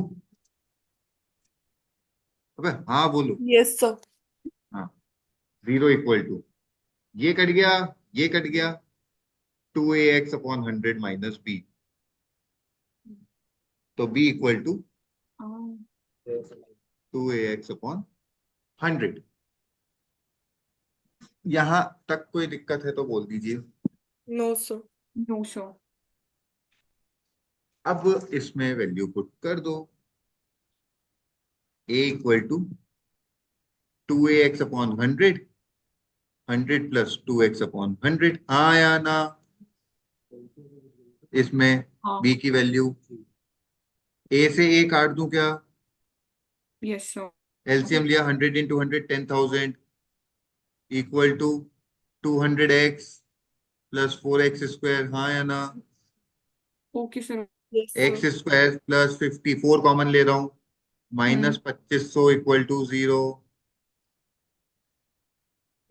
अबे हाँ बोलो। Yes sir. हाँ, 0 इक्वल टू, ये कट गया, ये कट गया, 2ax/100 माइनस b। तो b equal to Oh, 2ax/100। यहां तक कोई दिक्कत है तो बोल दीजिए। No sir. no, sir. अब इसमें वैल्यू पुट कर दो। a equal to 2ax/100, 100 plus 2x/100, हाँ या ना? इसमें हाँ. b की वैल्यू, a से a काट दूं क्या? Yes, sir. एलसीएम लिया 100 × 100 10,000 equal to 200x plus 4x² हाँ या ना? Okay, sir. Yes sir. x² plus 54 common ले रहा हूं, minus 2500 equal to 0।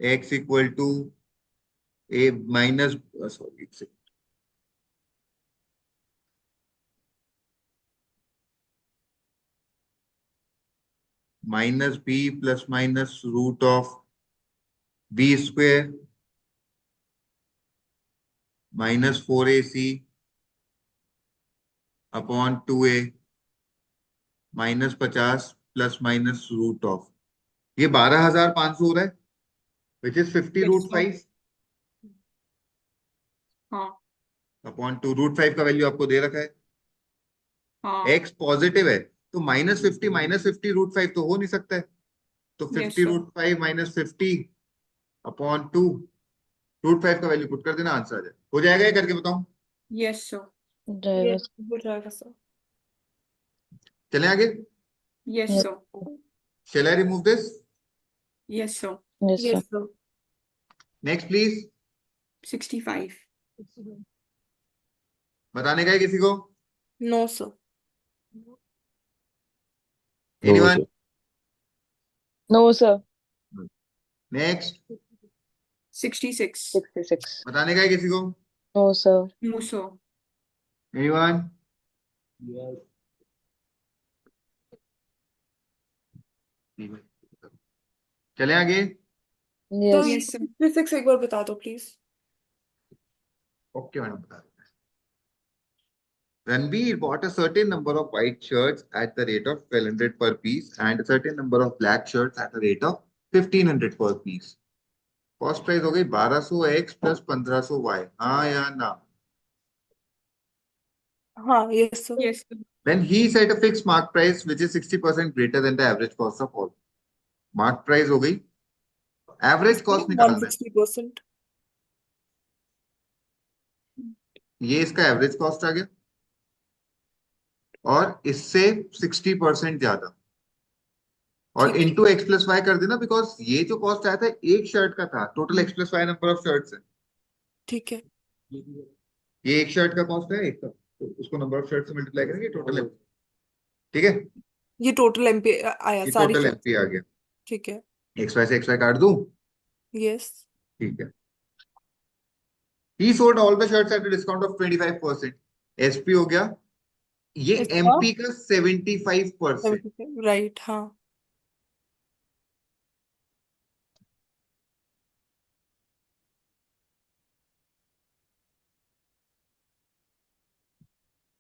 x equal to a minus, sorry minus b plus minus root of b² minus 4ac upon 2a minus 50 plus minus root of, ये 12,500 हो रहा है, which is 50 Yes, root sir. 5 हाँ. अपॉन 2। रूट 5 का वैल्यू आपको दे रखा है। हाँ. x पॉजिटिव है तो -50 रूट 5 तो हो नहीं सकता है। तो Yes, 50 sir. Root 5 minus 50 upon 2, root 5 का वैल्यू पुट कर देना, आंसर आ जाए। हो जाएगा ये करके बताऊं? Yes, sir. जाएगा यस हो जाएगा सर। चलें आगे। Yes, Yes. sir. Shall I remove this? Yes, sir. Yes sir. Yes sir. Next please. 65. बताने का है किसी को? No sir. No anyone? sir. No sir. Next. 66. 66 बताने का है किसी को? No sir. No, sir. Anyone? चले आगे। Sir yes Yes, sir. 56 एक बार बता दो प्लीज। ओके मैडम, बता दें। Ranbir bought a certain number of white shirts at the rate of 1200 per piece and a certain number of black shirts at a rate of 1500 per piece. Cost price हो गई 1200 x plus 1500 y. हाँ या ना? हाँ, yes sir. Yes, sir. Then he set a fixed mark price which is 60% greater than the average cost of all. Mark price हो गई. Average cost निकालना है. 160%. ये इसका एवरेज कॉस्ट आ गया और इससे 60% ज्यादा और ठीक है. इनटू एक्स प्लस वाई कर देना बिकॉज ये जो कॉस्ट आया था एक शर्ट का था. Total x plus y number of shirts है. ठीक है. ये एक शर्ट का कॉस्ट है एक का, तो उसको नंबर ऑफ शर्ट से मल्टीप्लाई करेंगे टोटल है. ठीक है, ये टोटल एमपी आया ये सारी टोटल शर्ट. एमपी आ गया. ठीक है. एक्स वाई से एक्स वाई काट दूं. यस. ठीक है. He sold all the shirts at a discount of 25%. SP हो गया. ये इसका एमपी का 75%. 75 राइट. हाँ.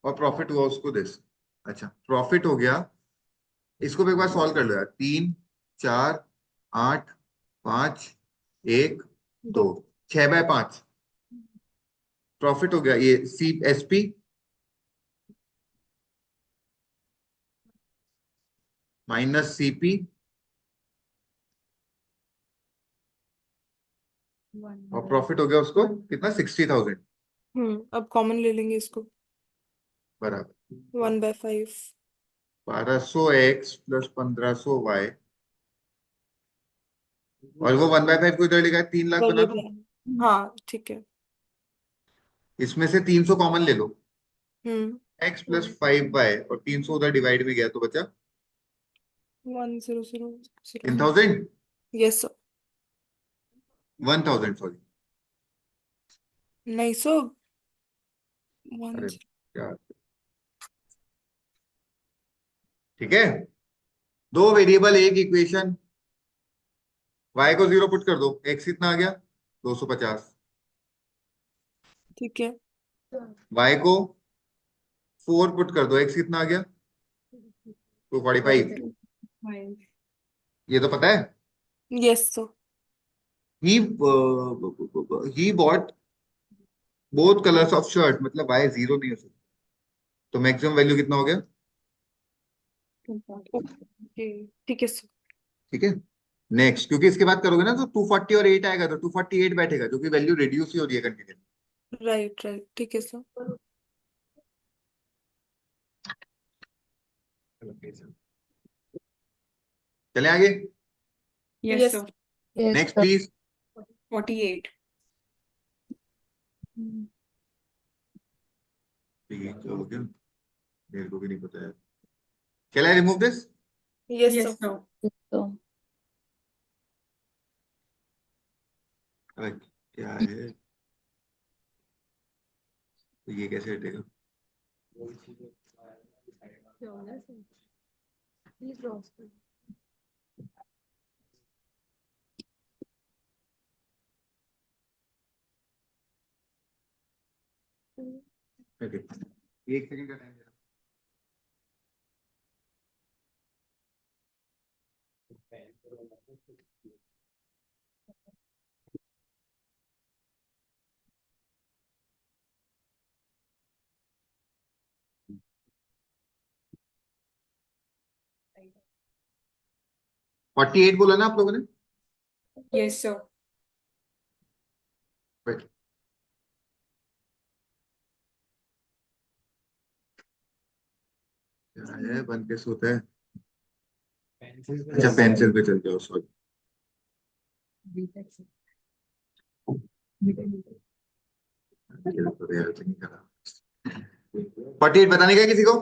और प्रॉफिट हुआ उसको दिस. अच्छा, प्रॉफिट हो गया. इसको भी एक बार सॉल्व कर लो यार. 3 4 8 5 1 2 दो. 6/5. प्रॉफिट हो गया ये सी एसपी माइनस सीपी और प्रॉफिट हो गया उसको कितना 60,000 अब कॉमन ले लेंगे इसको. बराबर 1/5. 1200 x प्लस 1500 y और वो 1/5 को इधर लिखा है 3 लाख इधर बना ले दो. लेंगे. हाँ ठीक है. इसमें से 300 कॉमन ले लो. हम्म. x प्लस 5y और 300 उधर डिवाइड में गया तो बचा 1000. 10,000 यस सर. 1,000 सॉरी. नहीं सर. अरे 1. यार. ठीक है. दो वेरिएबल एक इक्वेशन. y को 0 पुट कर दो. x कितना आ गया 250. ठीक है. y को 4 पुट कर दो. x कितना आ गया 245. Fine. ये तो पता है. Yes sir. he bought both colors of shirt मतलब y 0 नहीं हो सकता. तो मैक्सिमम वैल्यू कितना हो गया. ठीक है सर. ठीक है. नेक्स्ट, क्योंकि इसके बाद करोगे ना तो 240 और 8 आएगा तो 248 बैठेगा क्योंकि वैल्यू रिड्यूस ही हो रही है कंटिन्यू. Right right. ठीक है सर. चले आगे. Yes, Yes. sir. Yes, next sir. Please. 48. ठीक है, क्या हो गया मेरे को भी नहीं पता है. Can I remove this. Yes Yes, sir. sir. So, अरे क्या है, तो ये कैसे हटेगा. ओके, एक सेकंड का टाइम दे. 48 बोला ना आप लोगों ने. Yes, sir. Wait. क्या है बन के सोता है. अच्छा पेंसिल पे चल जाओ. सॉरी. फोर्टी एट बताने का किसी को.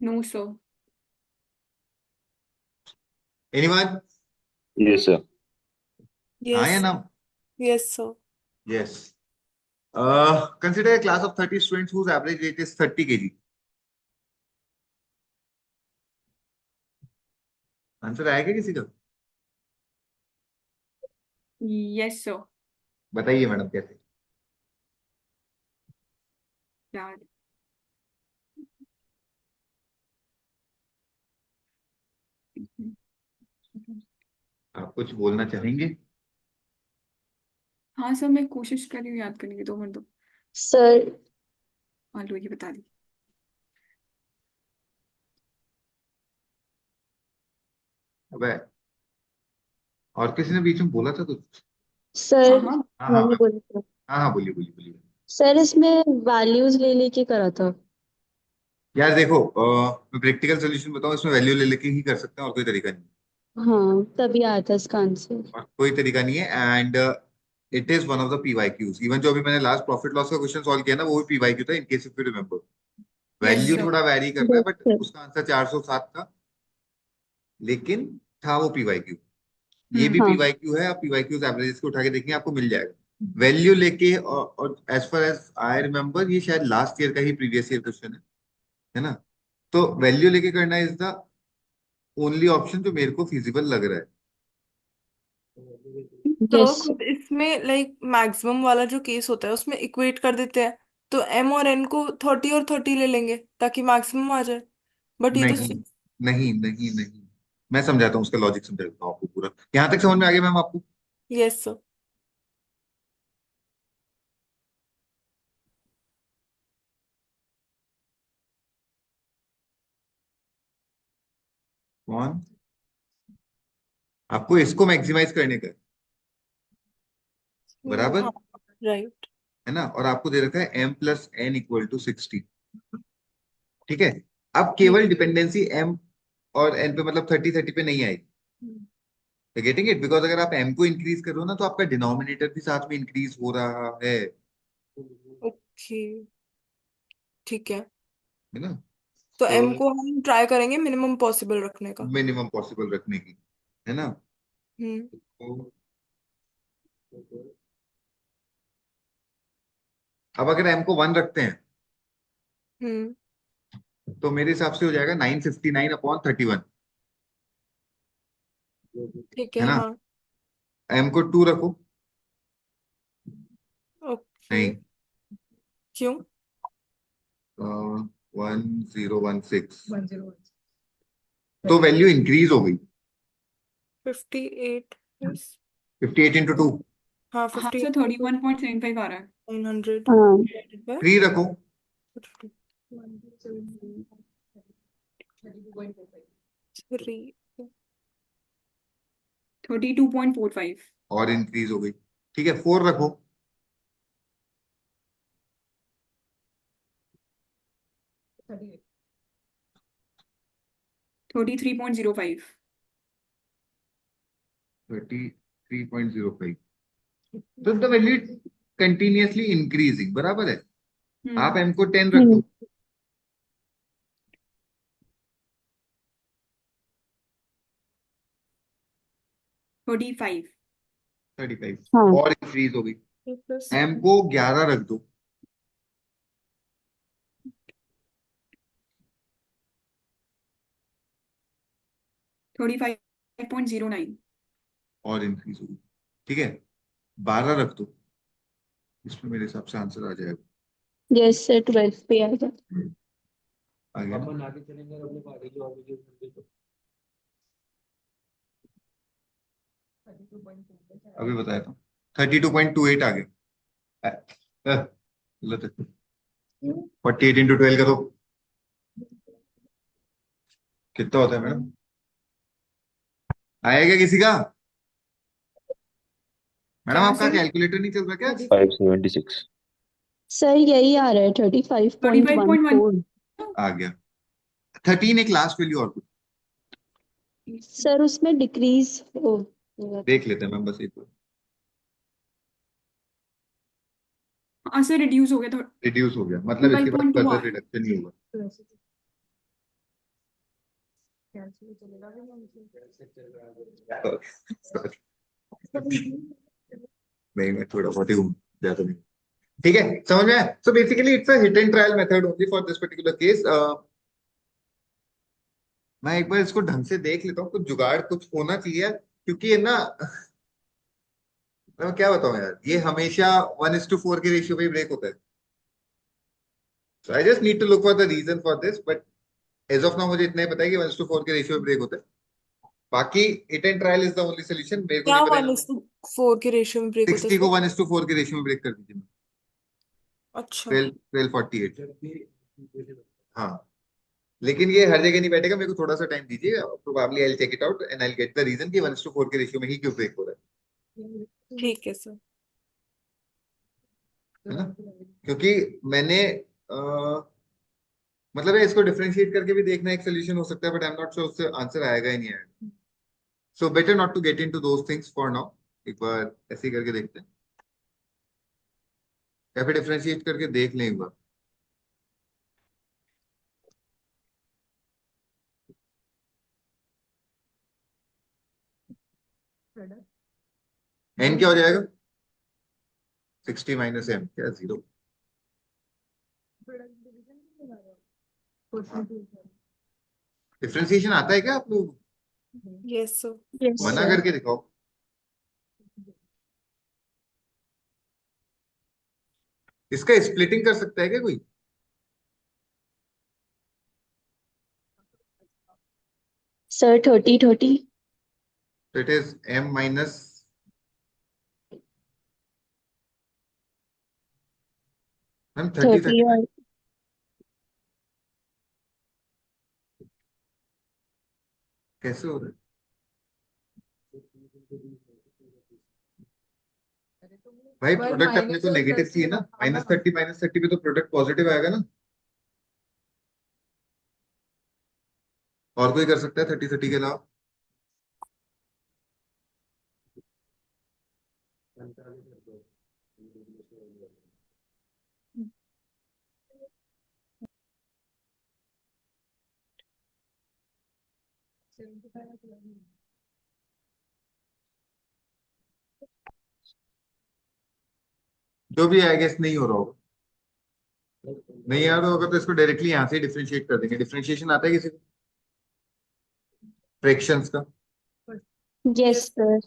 No, sir. Anyone. Yes, sir. हाँ या यस. ना. Yes sir. Yes. Consider a class of 30 students whose average weight is 30 kg. Answer आएगा किसी का. Yes, sir. बताइए मैडम कैसे. Yeah. आप कुछ बोलना चाहेंगे? हाँ सर, मैं कोशिश कर रही हूँ याद करने की, 2 मिनट दो। सर हाँ लो, ये बता दी। अबे, और किसी ने बीच में बोला था कुछ? सर हाँ हाँ। हाँ हाँ मैंने बोला हाँ हाँ, बोलिए बोलिए बोलिए। सर इसमें वैल्यूज ले लेके करा था। यार देखो, मैं प्रैक्टिकल सोल्यूशन बताऊं, इसमें वैल्यू ले लेके ही कर सकते हैं, और कोई तरीका नहीं। हाँ तभी आया था इसका आंसर। और कोई तरीका नहीं है, and it is one of the PYQs. Even जो अभी मैंने लास्ट प्रॉफिट लॉस का क्वेश्चन सॉल्व किया ना, वो भी पीवाईक्यू था, in case if you remember. Yes value sir. थोड़ा वैरी करता है, यस बट सर। उसका आंसर 407 था, लेकिन था वो पीवाईक्यू। ये भी हाँ पीवाईक्यू है, आप पीवाईक्यूज एवरेजेस को उठा के देखिए, आपको मिल जाएगा वैल्यू लेके। और as far as I remember, ये शायद लास्ट ईयर का ही प्रीवियस ईयर क्वेश्चन है ना? तो वैल्यू लेके करना इज द ओनली ऑप्शन जो मेरे को फिजिबल लग रहा है। यस तो इसमें लाइक मैक्सिमम वाला जो केस होता है उसमें इक्वेट कर देते हैं, तो एम और एन को 30 और 30 ले लेंगे ताकि मैक्सिमम आ जाए। बट ये तो नहीं नहीं नहीं नहीं, मैं समझाता हूँ, उसका लॉजिक समझाता हूँ आपको पूरा। यहाँ तक समझ में आ गया मैम आपको? Yes sir. कौन? आपको इसको मैक्सिमाइज करने का है, बराबर हाँ राइट। है ना? और आपको दे रखा है m+n = 60। ठीक है, अब केवल डिपेंडेंसी m और n पे, मतलब 30-30 पे नहीं आएगी। Getting it? बिकॉज अगर आप m को इंक्रीज करो ना, तो आपका डिनोमिनेटर भी साथ में इंक्रीज हो रहा ओके ठीक है। है ना? तो तो एम को हम ट्राई करेंगे मिनिमम पॉसिबल रखने का। मिनिमम पॉसिबल रखने की, है ना? हम्म। तो अब अगर m को 1 रखते हैं, हम्म। तो मेरे हिसाब से हो जाएगा 959/31, ठीक है है ना? हाँ। m को 2 रखो। ओके। नहीं, क्यों? 1016, तो वैल्यू इंक्रीज हो गई। 58 यस। 58 × 2, हाँ हाँ 58 सर, 31.75 आ रहा है। 900 हाँ डिवाइडेड बाय 3 रखो। 3। 32.45। और इंक्रीज हो गई। ठीक है, 4 रखो। 33.05। 33.05। तो द वैल्यू कंटिन्यूअसली इंक्रीजिंग, बराबर है। आप m को 10 रख दो। 35। 35, हाँ और इंक्रीज हो गई। प्लस m को 11 रख दो। 35.09। और इंक्रीज हो गई। ठीक है, 12 रख दो। इसमें मेरे हिसाब से आंसर आ जाएगा। यस सर 12 पे आ गया। आ गया ना? अपन आगे चलेंगे और अपने आगे जो आगे जो अभी बताया था, 32.28 आ गया। गलत है। 48 × 12 करो, कितना होता है मैडम? आएगा किसी का? मैडम क्या आपका सर? कैलकुलेटर नहीं चल रहा क्या? 576। सर यही आ रहा है 35.1। 35.14। आ गया। 13 एक लास्ट वैल्यू और कुछ सर उसमें डिक्रीज हो देख लेते हैं मैम, बस एक बार। हाँ सर, रिड्यूस हो गया तो रिड्यूस हो गया, मतलब इसके बाद 5.2 आ फर्दर रहा है। रिडक्शन नहीं होगा। नहीं, मैं थोड़ा बहुत ही हूँ, ज्यादा नहीं। ठीक है, समझ में आया? So basically it's a hit and trial method only for this particular case. मैं एक बार इसको ढंग से देख लेता हूँ, कुछ जुगाड़ कुछ होना चाहिए, क्योंकि ये ना, मैं क्या बताऊं यार, ये हमेशा 1:4 के रेशियो पे ब्रेक होता है। So I just need to look for the reason for this, but as of now मुझे इतना ही पता है कि 1:4 के रेशियो पे ब्रेक होता है। बाकी hit and trial is the only solution. मेरे को क्या नहीं पता 1:4 के रेशियो में ब्रेक होता 60 है को फिर? 1:4 के रेशियो में ब्रेक कर दीजिए। अच्छा 1248। हाँ, लेकिन ये हर जगह नहीं बैठेगा, मेरे को थोड़ा सा टाइम दीजिए। Probably I will check it out and I will get the reason कि 1:4 के रेशियो में ही क्यों ब्रेक हो रहा ठीक है सर। है ना? क्योंकि मैंने मतलब है, इसको डिफरेंशिएट करके भी देखना एक सोल्यूशन हो सकता है, but I am not sure उससे आंसर आएगा ही नहीं आएगा। So better not to get into those things for now. एक बार ऐसे ही करके देखते हैं, या फिर डिफरेंशिएट करके देख लें एक बार। एन क्या हो जाएगा? 60 माइनस एम क्या 0? डिफरेंशिएशन आता है क्या आप लोग? Yes sir. Yes, मना sir. करके दिखाओ। इसका स्प्लिटिंग कर सकता है क्या कोई? Sir, 30. तो it is m minus ma'am 30 30 और कैसे हो रहा है? भाई प्रोडक्ट अपने को नेगेटिव चाहिए ना, -30 पे तो प्रोडक्ट पॉजिटिव आएगा ना। और कोई कर सकता है 30 के अलावा? जो भी आई गेस नहीं हो रहा होगा। नहीं आ रहा होगा तो इसको डायरेक्टली यहाँ से डिफरेंशिएट कर देंगे। डिफरेंशिएशन आता है किसी को फ्रैक्शंस का? yes, sir.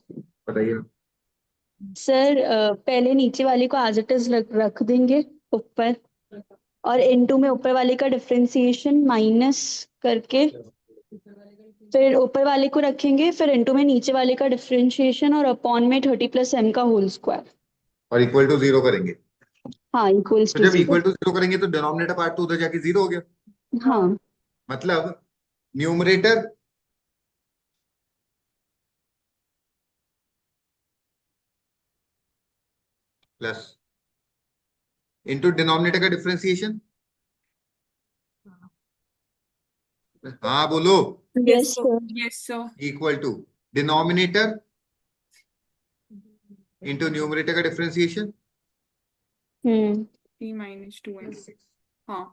बताइए। सर पहले नीचे वाले को एज इट इज रख देंगे ऊपर, और इनटू में ऊपर वाले का डिफरेंशिएशन माइनस करके फिर ऊपर वाले को रखेंगे, फिर इनटू में नीचे वाले का डिफरेंशिएशन और अपॉन में 30 + m का होल स्क्वायर। और इक्वल टू 0 करेंगे। हाँ, इक्वल्स तो टू जब 0. इक्वल टू 0 करेंगे तो डिनोमिनेटर पार्ट तो उधर जाके 0 हो गया। हाँ मतलब न्यूमरेटर प्लस इंटू डिनोमिनेटर का डिफरेंशिएशन। हाँ बोलो। Yes sir. Yes, sir. Equal to denominator into numerator का डिफरेंशिएशन। 3 minus 2m. हाँ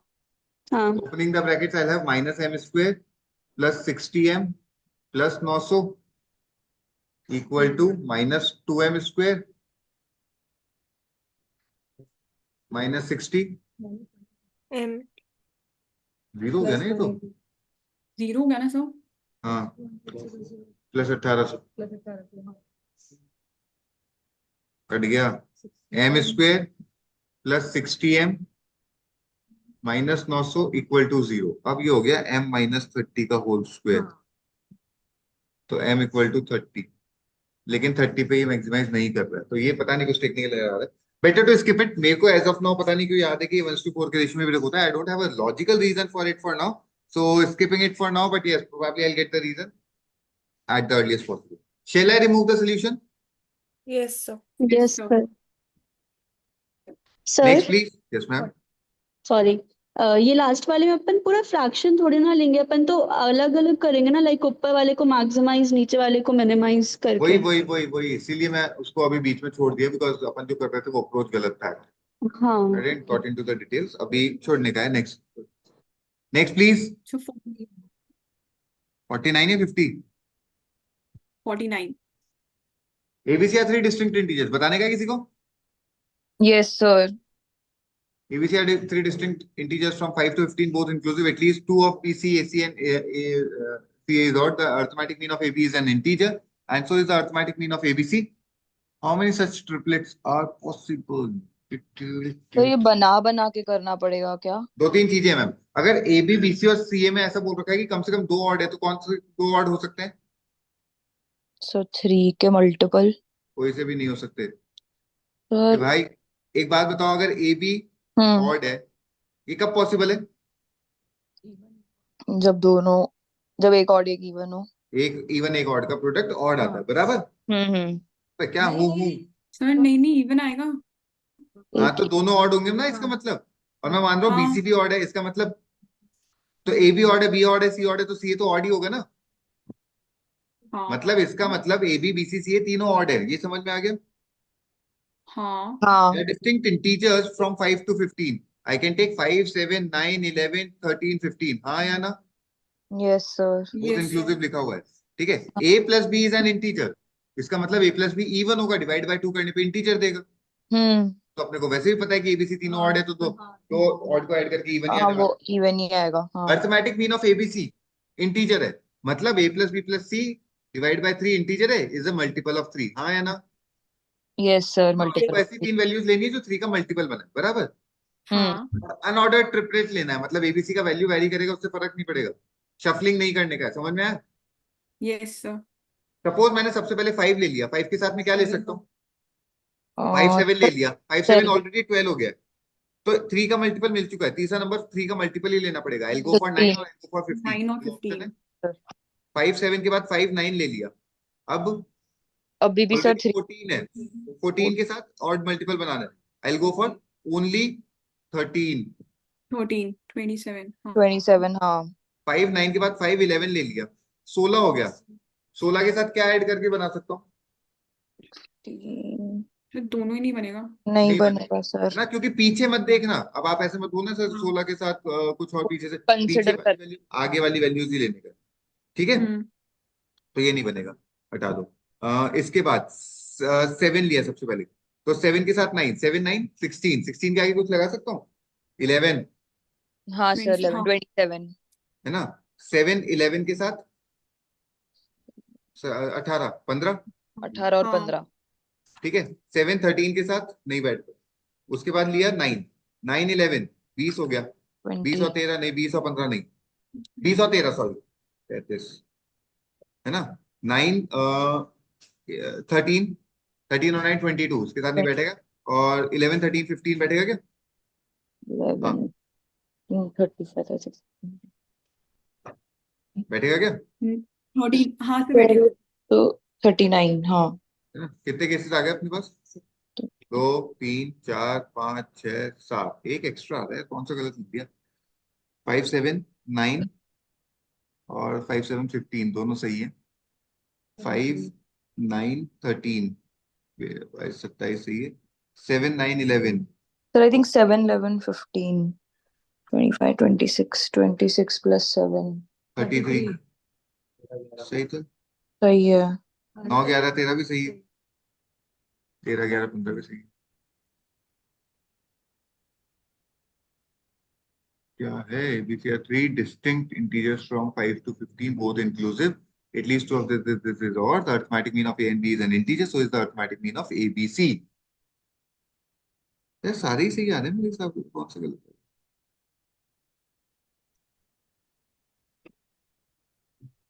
हाँ opening the brackets I have -m² plus 60m plus 900 equal to -2m² minus 60 m 0 हो गया ना ये तो। 0 हो गया ना सर? हाँ प्लस 1800 कट गया। m² plus 60m minus 900 equal to 0। अब ये हो गया m-30 का होल स्क्वायर। तो m इक्वल टू 30, लेकिन 30 पे ये मैक्सिमाइज नहीं कर रहा है, तो ये पता नहीं कुछ टेक्निकल एरर है। Better to skip it. मेरे को एज ऑफ नाउ पता नहीं क्यों याद है कि 1:4 के रेशियो में ब्रेक होता है। I don't have a logical reason for it for now, so skipping it for now, but yes probably I will get the reason at the earliest possible. Shall I remove the solution? Yes sir. Yes sir. Sir. Next sir please. Yes ma'am. Sorry, ये लास्ट वाले में अपन पूरा फ्रैक्शन थोड़ी ना लेंगे, अपन तो अलग अलग करेंगे ना, लाइक ऊपर वाले को मैक्सिमाइज नीचे वाले को मिनिमाइज वही करके. वही वही वही इसीलिए मैं उसको अभी बीच में छोड़ दिया, बिकॉज अपन जो कर रहे थे वो अप्रोच गलत था। हाँ I didn't got into the details. अभी छोड़ने का है। Next next please. So 40, 49 या 50? 49. ABC are three distinct integers। बताने का है किसी को? Yes, sir. ABC are three distinct integers from 5 to 15, both inclusive. At least two of BC, AC, and CA is odd. The arithmetic mean of AB is an integer, and so is the arithmetic mean of ABC. How many such triplets are possible? तो ये बना के करना पड़ेगा क्या? दो तीन चीजें मैम। अगर AB, BC और CA में ऐसा बोल रखा है कि कम से कम 2 ऑड है, तो कौन से 2 ऑड हो सकते हैं? सो 3 के मल्टीपल कोई से भी नहीं हो सकते। सर। भाई एक बात बताओ, अगर ए बी हम्म ऑड है, ये कब पॉसिबल है? जब एक और एक इवन हो। एक इवन एक ऑड का प्रोडक्ट ऑड आता है, बराबर? हम्म। तो क्या हूँ। सर नहीं नहीं इवन आएगा। हाँ, एक तो दोनों ऑड होंगे ना इसका मतलब। और मैं मान रहा हूँ हाँ बीसी भी ऑड है, इसका मतलब तो ए भी ऑड है, बी ऑड है, सी ऑड है, तो सी तो ऑड ही होगा ना। हाँ मतलब इसका मतलब ए बी बी सी सी तीनों ऑड है, ये समझ में आ गया? हाँ हाँ। They are distinct integers from 5 to 15. I can take 5, 7, 9, 11, 13, 15. हाँ या ना? Yes sir. Both yes inclusive लिखा हुआ है। ठीक है, a plus b is an integer. इसका मतलब a प्लस बी इवन होगा, डिवाइड बाय 2 करने पे इंटीजर देगा। हम्म। तो अपने को वैसे भी पता है कि एबीसी तीनों ऑड है, तो ऑड को ऐड करके इवन ही हाँ आने वो वाला इवन ही आएगा। हाँ। है। Arithmetic mean of a b c integer है, मतलब a plus b plus c divide by 3 integer है, इज अ मल्टीपल ऑफ 3। हाँ या ना? यस सर तो आपको मल्टीपल ऑफ ऐसी 3। 3 वैल्यूज लेनी है जो 3 का मल्टीपल बने, बराबर? हम्म। हाँ अनऑर्डर्ड ट्रिपलेट लेना है, मतलब एबीसी का वैल्यू वैरी करेगा, उससे फर्क नहीं पड़ेगा। शफलिंग नहीं करने का है, समझ में आया? Yes sir. सपोज मैंने सबसे पहले 5 ले लिया, 5 के साथ में क्या ले सकता हूँ? 5 और 7 ले लिया, 5 7 7 ऑलरेडी 12 हो गया है। तो 3 का मल्टीपल मिल चुका है, तीसरा नंबर 3 का मल्टीपल ही लेना पड़ेगा। आई गो फॉर 9 15 और आई गो फॉर 15, 9 और दो ऑप्शन है। 15। 5 7 के बाद 5 9 ले लिया। अब अभी भी सर ऑलरेडी 3। 14 है, 14 के साथ ऑड मल्टीपल बनाना है। आई गो फॉर ओनली 13। 14 27 हाँ 27 हाँ। 5 9 के बाद 5 11 ले लिया, 16 हो गया। 16 के साथ क्या ऐड करके बना सकता हूँ? फिर दोनों ही नहीं बनेगा। नहीं नहीं बनेगा, बनेगा है सर। ना? क्योंकि पीछे मत देखना, अब आप ऐसे मत बोलना सर 16 के साथ कुछ और पीछे से, पीछे कंसिडर वाली कर। वैल्यू आगे वाली वैल्यूज ही लेने का। ठीक है, हम्म तो ये नहीं बनेगा, हटा दो। इसके बाद 7 लिया सबसे पहले, तो 7 के साथ 9, 7 9 16, 16 के आगे कुछ लगा सकता हूँ? 11, हाँ सर 20 11 हाँ 27। है ना? 7 11 के साथ 18 15। 18 और हाँ 15। ठीक है, 7 13 के साथ नहीं बैठ, उसके बाद लिया 9, 9 11 20 हो गया। 20 20। और 13 नहीं, 20 और 15 नहीं, 20 और 13 सॉरी 33, है ना? 9 13, 13 और 9 22, उसके साथ नहीं बैठेगा। और 11 13 15 बैठेगा क्या? हाँ 11 35 36। बैठेगा क्या? 13 हाँ से बैठेगा। तो 39 हाँ। है ना? कितने केसेस आ गए अपने पास? 2 3 4 5 6 7, एक एक्स्ट्रा आ रहा है, कौन सा गलत लिख दिया? 5 7 9 और 5 7 15 दोनों सही है। 5 9 13, 27 सही है। 7 9 11, सर आई थिंक 7 11 15 25 26 26 प्लस 7 33 सही था। सही है। 9 11 13 भी सही है, 13 11 15 भी सही है। क्या है? These are three distinct integers from 5 to 15, both inclusive. At least two of this is odd. The arithmetic mean of A and B is an integer, so is the arithmetic mean of A, B, C. यार सारे ही सही आ रहे हैं मेरे हिसाब से, कौन सा गलत है?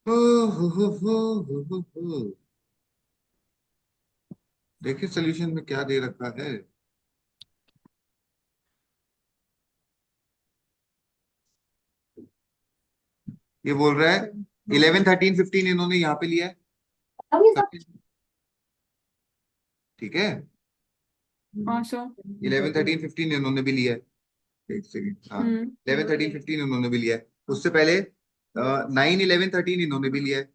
हो, हो, हो, हो, हो। देखिए सोल्यूशन में क्या दे रखा है। ये बोल रहा है 11 13 15 इन्होंने यहाँ पे लिया है, ठीक है? हाँ सर 11 13 15 इन्होंने भी लिया है, एक सेकेंड, हाँ। हम्म 11 13 15 इन्होंने भी लिया है, उससे पहले 9 11 13 इन्होंने भी लिया है,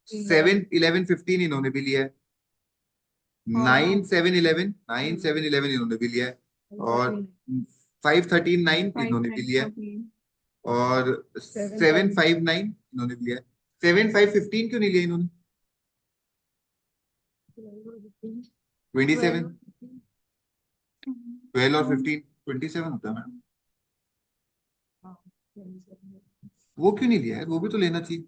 7 11 15 इन्होंने भी लिया है, हाँ 9 7 11 इन्होंने भी लिया है, और 5 13 9 5 इन्होंने भी 9 लिया है, 14 और 7 5 9 इन्होंने भी लिया है। 7 5 15 क्यों नहीं लिया इन्होंने? 27, 12 और 15 27 होता है मैडम। वो क्यों नहीं लिया है? वो भी तो लेना चाहिए।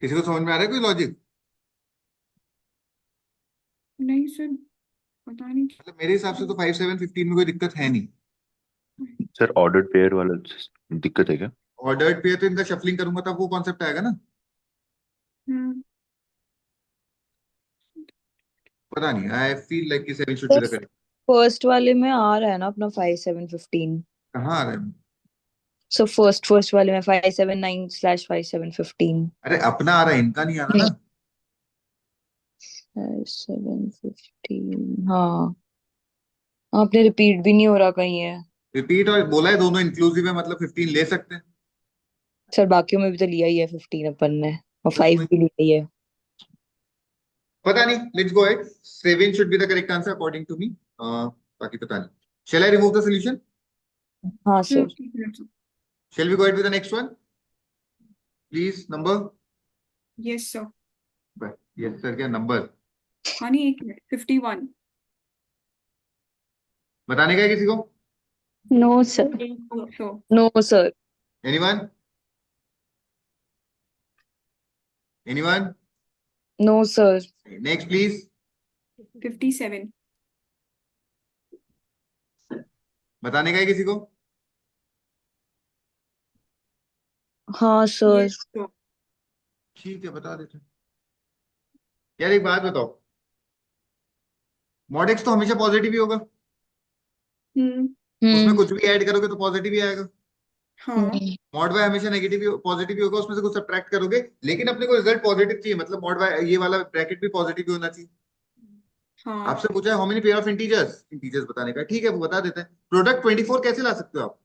किसी को समझ में आ रहा है कोई लॉजिक? नहीं सर, पता नहीं। मतलब मेरे हिसाब से तो 5 7 15 में कोई दिक्कत है नहीं। सर ऑर्डर्ड पेयर वाला दिक्कत है क्या? ऑर्डर्ड पे तो इनका शफलिंग करूंगा तब वो कॉन्सेप्ट आएगा ना। हम्म पता नहीं, आई फील लाइक कि 7 should be the correct. First वाले में आ रहा है ना अपना 5 7 15। कहाँ आ रहा है? सो फर्स्ट वाले में 5 7 9/5 7 15। अरे अपना आ रहा है, इनका नहीं आ रहा ना। 5 7 15 हाँ। आपने रिपीट भी नहीं हो रहा कहीं है। रिपीट और बोला है दोनों इंक्लूसिव है, मतलब 15 ले सकते हैं। सर बाकियों में भी तो लिया ही है 15 अपन ने, और 5 भी लिया ही है। पता नहीं, let's go ahead. 7 should be the correct answer according to me. बाकी पता नहीं। Shall I remove the solution? हाँ sir. Shall we go ahead with the next one? Please number. Yes sir. Yes sir क्या नंबर? हाँ नहीं, एक मिनट, 51। बताने का है किसी को? No sir. So no sir. Anyone? Anyone? No sir. Next please. 57। बताने का है किसी को? हाँ सर। Yes sir. ठीक है, बता देते हैं। यार एक बात बताओ, मॉड एक्स तो हमेशा पॉजिटिव ही होगा। हम्म उसमें कुछ भी ऐड करोगे तो पॉजिटिव ही आएगा। हाँ मॉड वाई हमेशा नेगेटिव ही पॉजिटिव ही होगा, उसमें से कुछ सब्ट्रैक्ट करोगे। लेकिन अपने को रिजल्ट पॉजिटिव चाहिए, मतलब मॉड वाई ये वाला ब्रैकेट भी पॉजिटिव ही होना चाहिए। हाँ। आपसे पूछा है how many pair of integers, integers बताने का। ठीक है, वो बता देते हैं। प्रोडक्ट 24 कैसे ला सकते हो आप?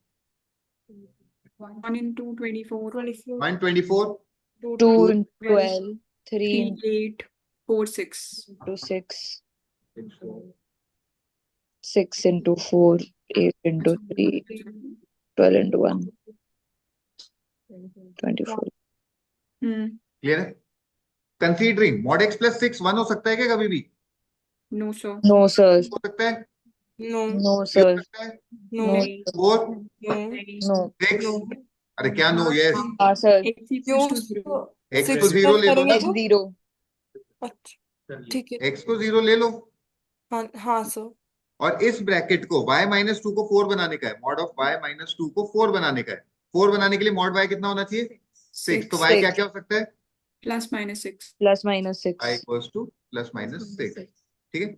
1 into 24, 24 1 24 2 2 into 12, 12 3 3 8 4 6। into 6 6 into 4 8 into 3 12 into 1 24। Clear है? कंसीडरिंग मॉड एक्स प्लस 6 1 हो सकता है क्या कभी भी? No sir. No sir. हो सकता है? नो नो 3 हो सर। सकता है? नो नो नहीं 4? नो नहीं। नो 6? नो अरे क्या नो? यस। हाँ sir. x equals to 0। X को 6 जीरो प्लस ले लो ना। करेंगे तो 0। अच्छा ठीक है। एक्स को 0 ले लो। हाँ हाँ सर। और इस ब्रैकेट को y माइनस 2 को 4 बनाने का है। मॉड ऑफ y माइनस 2 को 4 बनाने का है। 4 बनाने के लिए मॉड y कितना होना चाहिए? 6। तो y क्या क्या हो सकता है? Plus minus 6। Plus minus y 6। Equals to plus minus 6। ठीक है।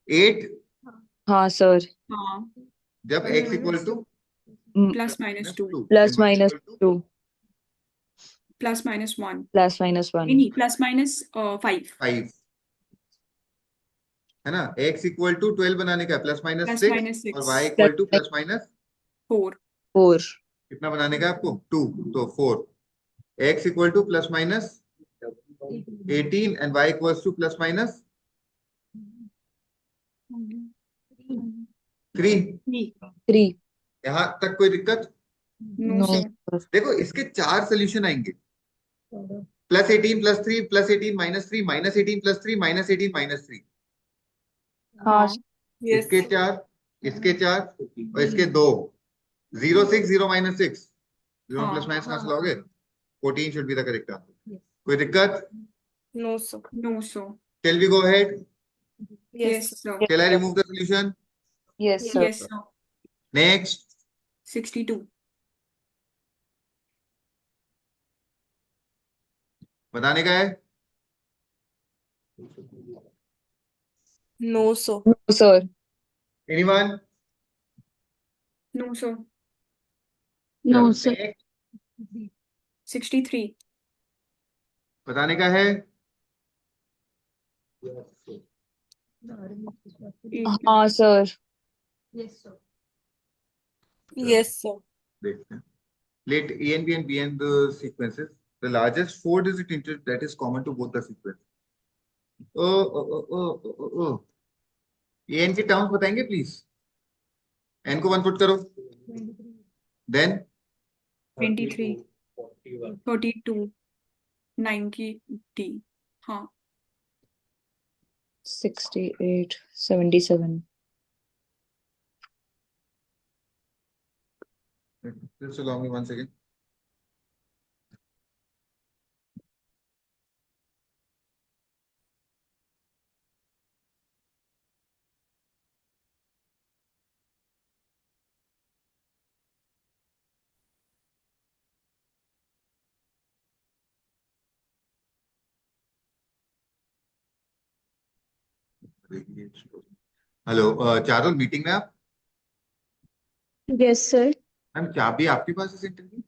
8 हाँ सर। हाँ, जब x equal to plus minus 2, 2 plus minus 2 plus minus 1। Plus minus 1 नहीं, प्लस माइनस 5। 5 है ना। x इक्वल टू 12 बनाने का है, प्लस माइनस प्लस 6। माइनस और 6 y plus equal to plus minus 4। 4 कितना बनाने का है आपको? 2। तो 4। x equal to plus minus 18 and y equals to plus minus 3। 3। यहां तक कोई दिक्कत? No no sir. सर। देखो इसके 4 सोल्यूशन आएंगे। Plus 18 plus 3 plus 18 minus 3 minus 18 plus 3 minus 18 minus 3। हाँ हाँ यस इसके 4, इसके 4 और इसके 2। 0 6 0 माइनस 6। 0 प्लस हाँ। माइनस कहां से लाओगे? 14 should be the correct answer. कोई दिक्कत? No sir. No sir. Shall we go ahead? Yes yes sir. Shall I remove the solution? Yes sir. Yes sir. Next. 62। बताने का है? No sir. No sir. Anyone? No sir. No चलो, सर। next. 63। बताने का है? हाँ सर। Yes sir. देखते हैं. Let A and B and B and the sequences. The largest 4-digit integer that is common to both the sequences. O a n की टर्म्स बताएंगे प्लीज? एन को 1 पुट करो, देन 23 32 90। हाँ 68 77। just allow me 1 second. Hello Charul, meeting में आप? Yes sir. मैम चाबी आपके पास है सेंटर की?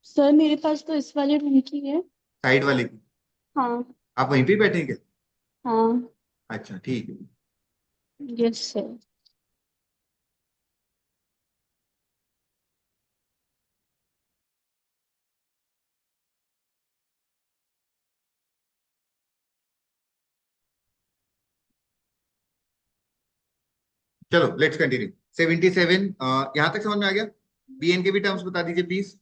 सर मेरे पास तो इस वाले रूम की है। साइड वाले की? हाँ। आप वहीं पे ही बैठेंगे? हाँ। अच्छा ठीक है। Yes sir. चलो लेट्स कंटिन्यू। 77 यहाँ तक समझ में आ गया? बीएन के भी टर्म्स बता दीजिए प्लीज।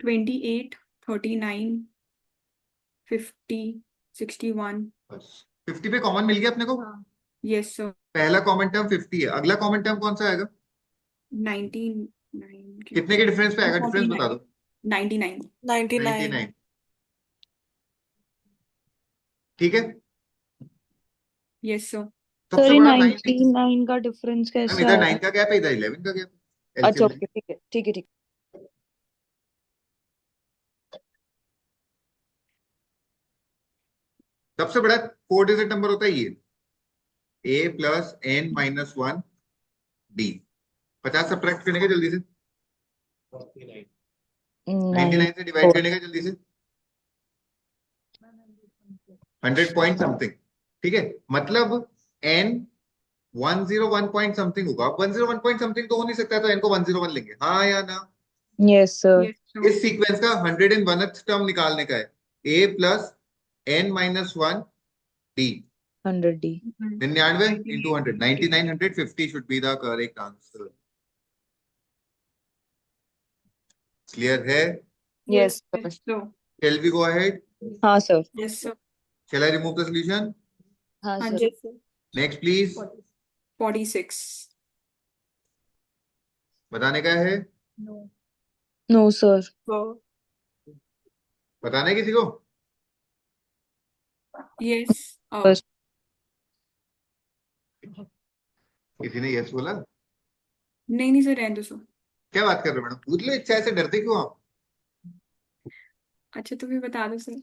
28, 39, 50, 61. 50 पे कॉमन मिल गया अपने को। Yes sir. पहला कॉमन टर्म 50 है, अगला कॉमन टर्म कौन सा आएगा? 99 के कितने के डिफरेंस पे आएगा? डिफरेंस बता 49, दो। 99. 99। 99। ठीक है। Yes sir. सर सबसे ये बड़ा 9 99 का डिफरेंस मैम, कैसे इधर आया? 9 का गैप है, इधर 11 का गैप है। अच्छा एलसीएम ओके ठीक है ठीक है ठीक सबसे बड़ा 4 डिजिट नंबर होता है ये, A plus N minus one D. 50 subtract करने का जल्दी से, 49। 9 99 से डिवाइड करने का जल्दी से, 100 पॉइंट समथिंग। ठीक है, मतलब एन 101 पॉइंट समथिंग होगा। 101 पॉइंट समथिंग तो हो नहीं सकता है, तो एन को 101 लेंगे, हाँ या ना? Yes sir yes sir. इस सीक्वेंस का 101th टर्म निकालने का है, A plus N minus one D. 100D 99 into 100, 9950 should be the correct answer. Clear है? Yes sir Yes sir. Shall we go ahead? हाँ sir Yes sir. Shall I remove the solution? हाँ हाँ सर जी. Next please. 46. बताने का है? नो सर So, बताना है किसी को? Yes. बस किसी ने यस बोला? नहीं नहीं सर, रहने दो सर. क्या बात कर रहे हो मैडम, पूछ लो, इच्छा से डरते क्यों आप? अच्छा तो फिर बता दो सर.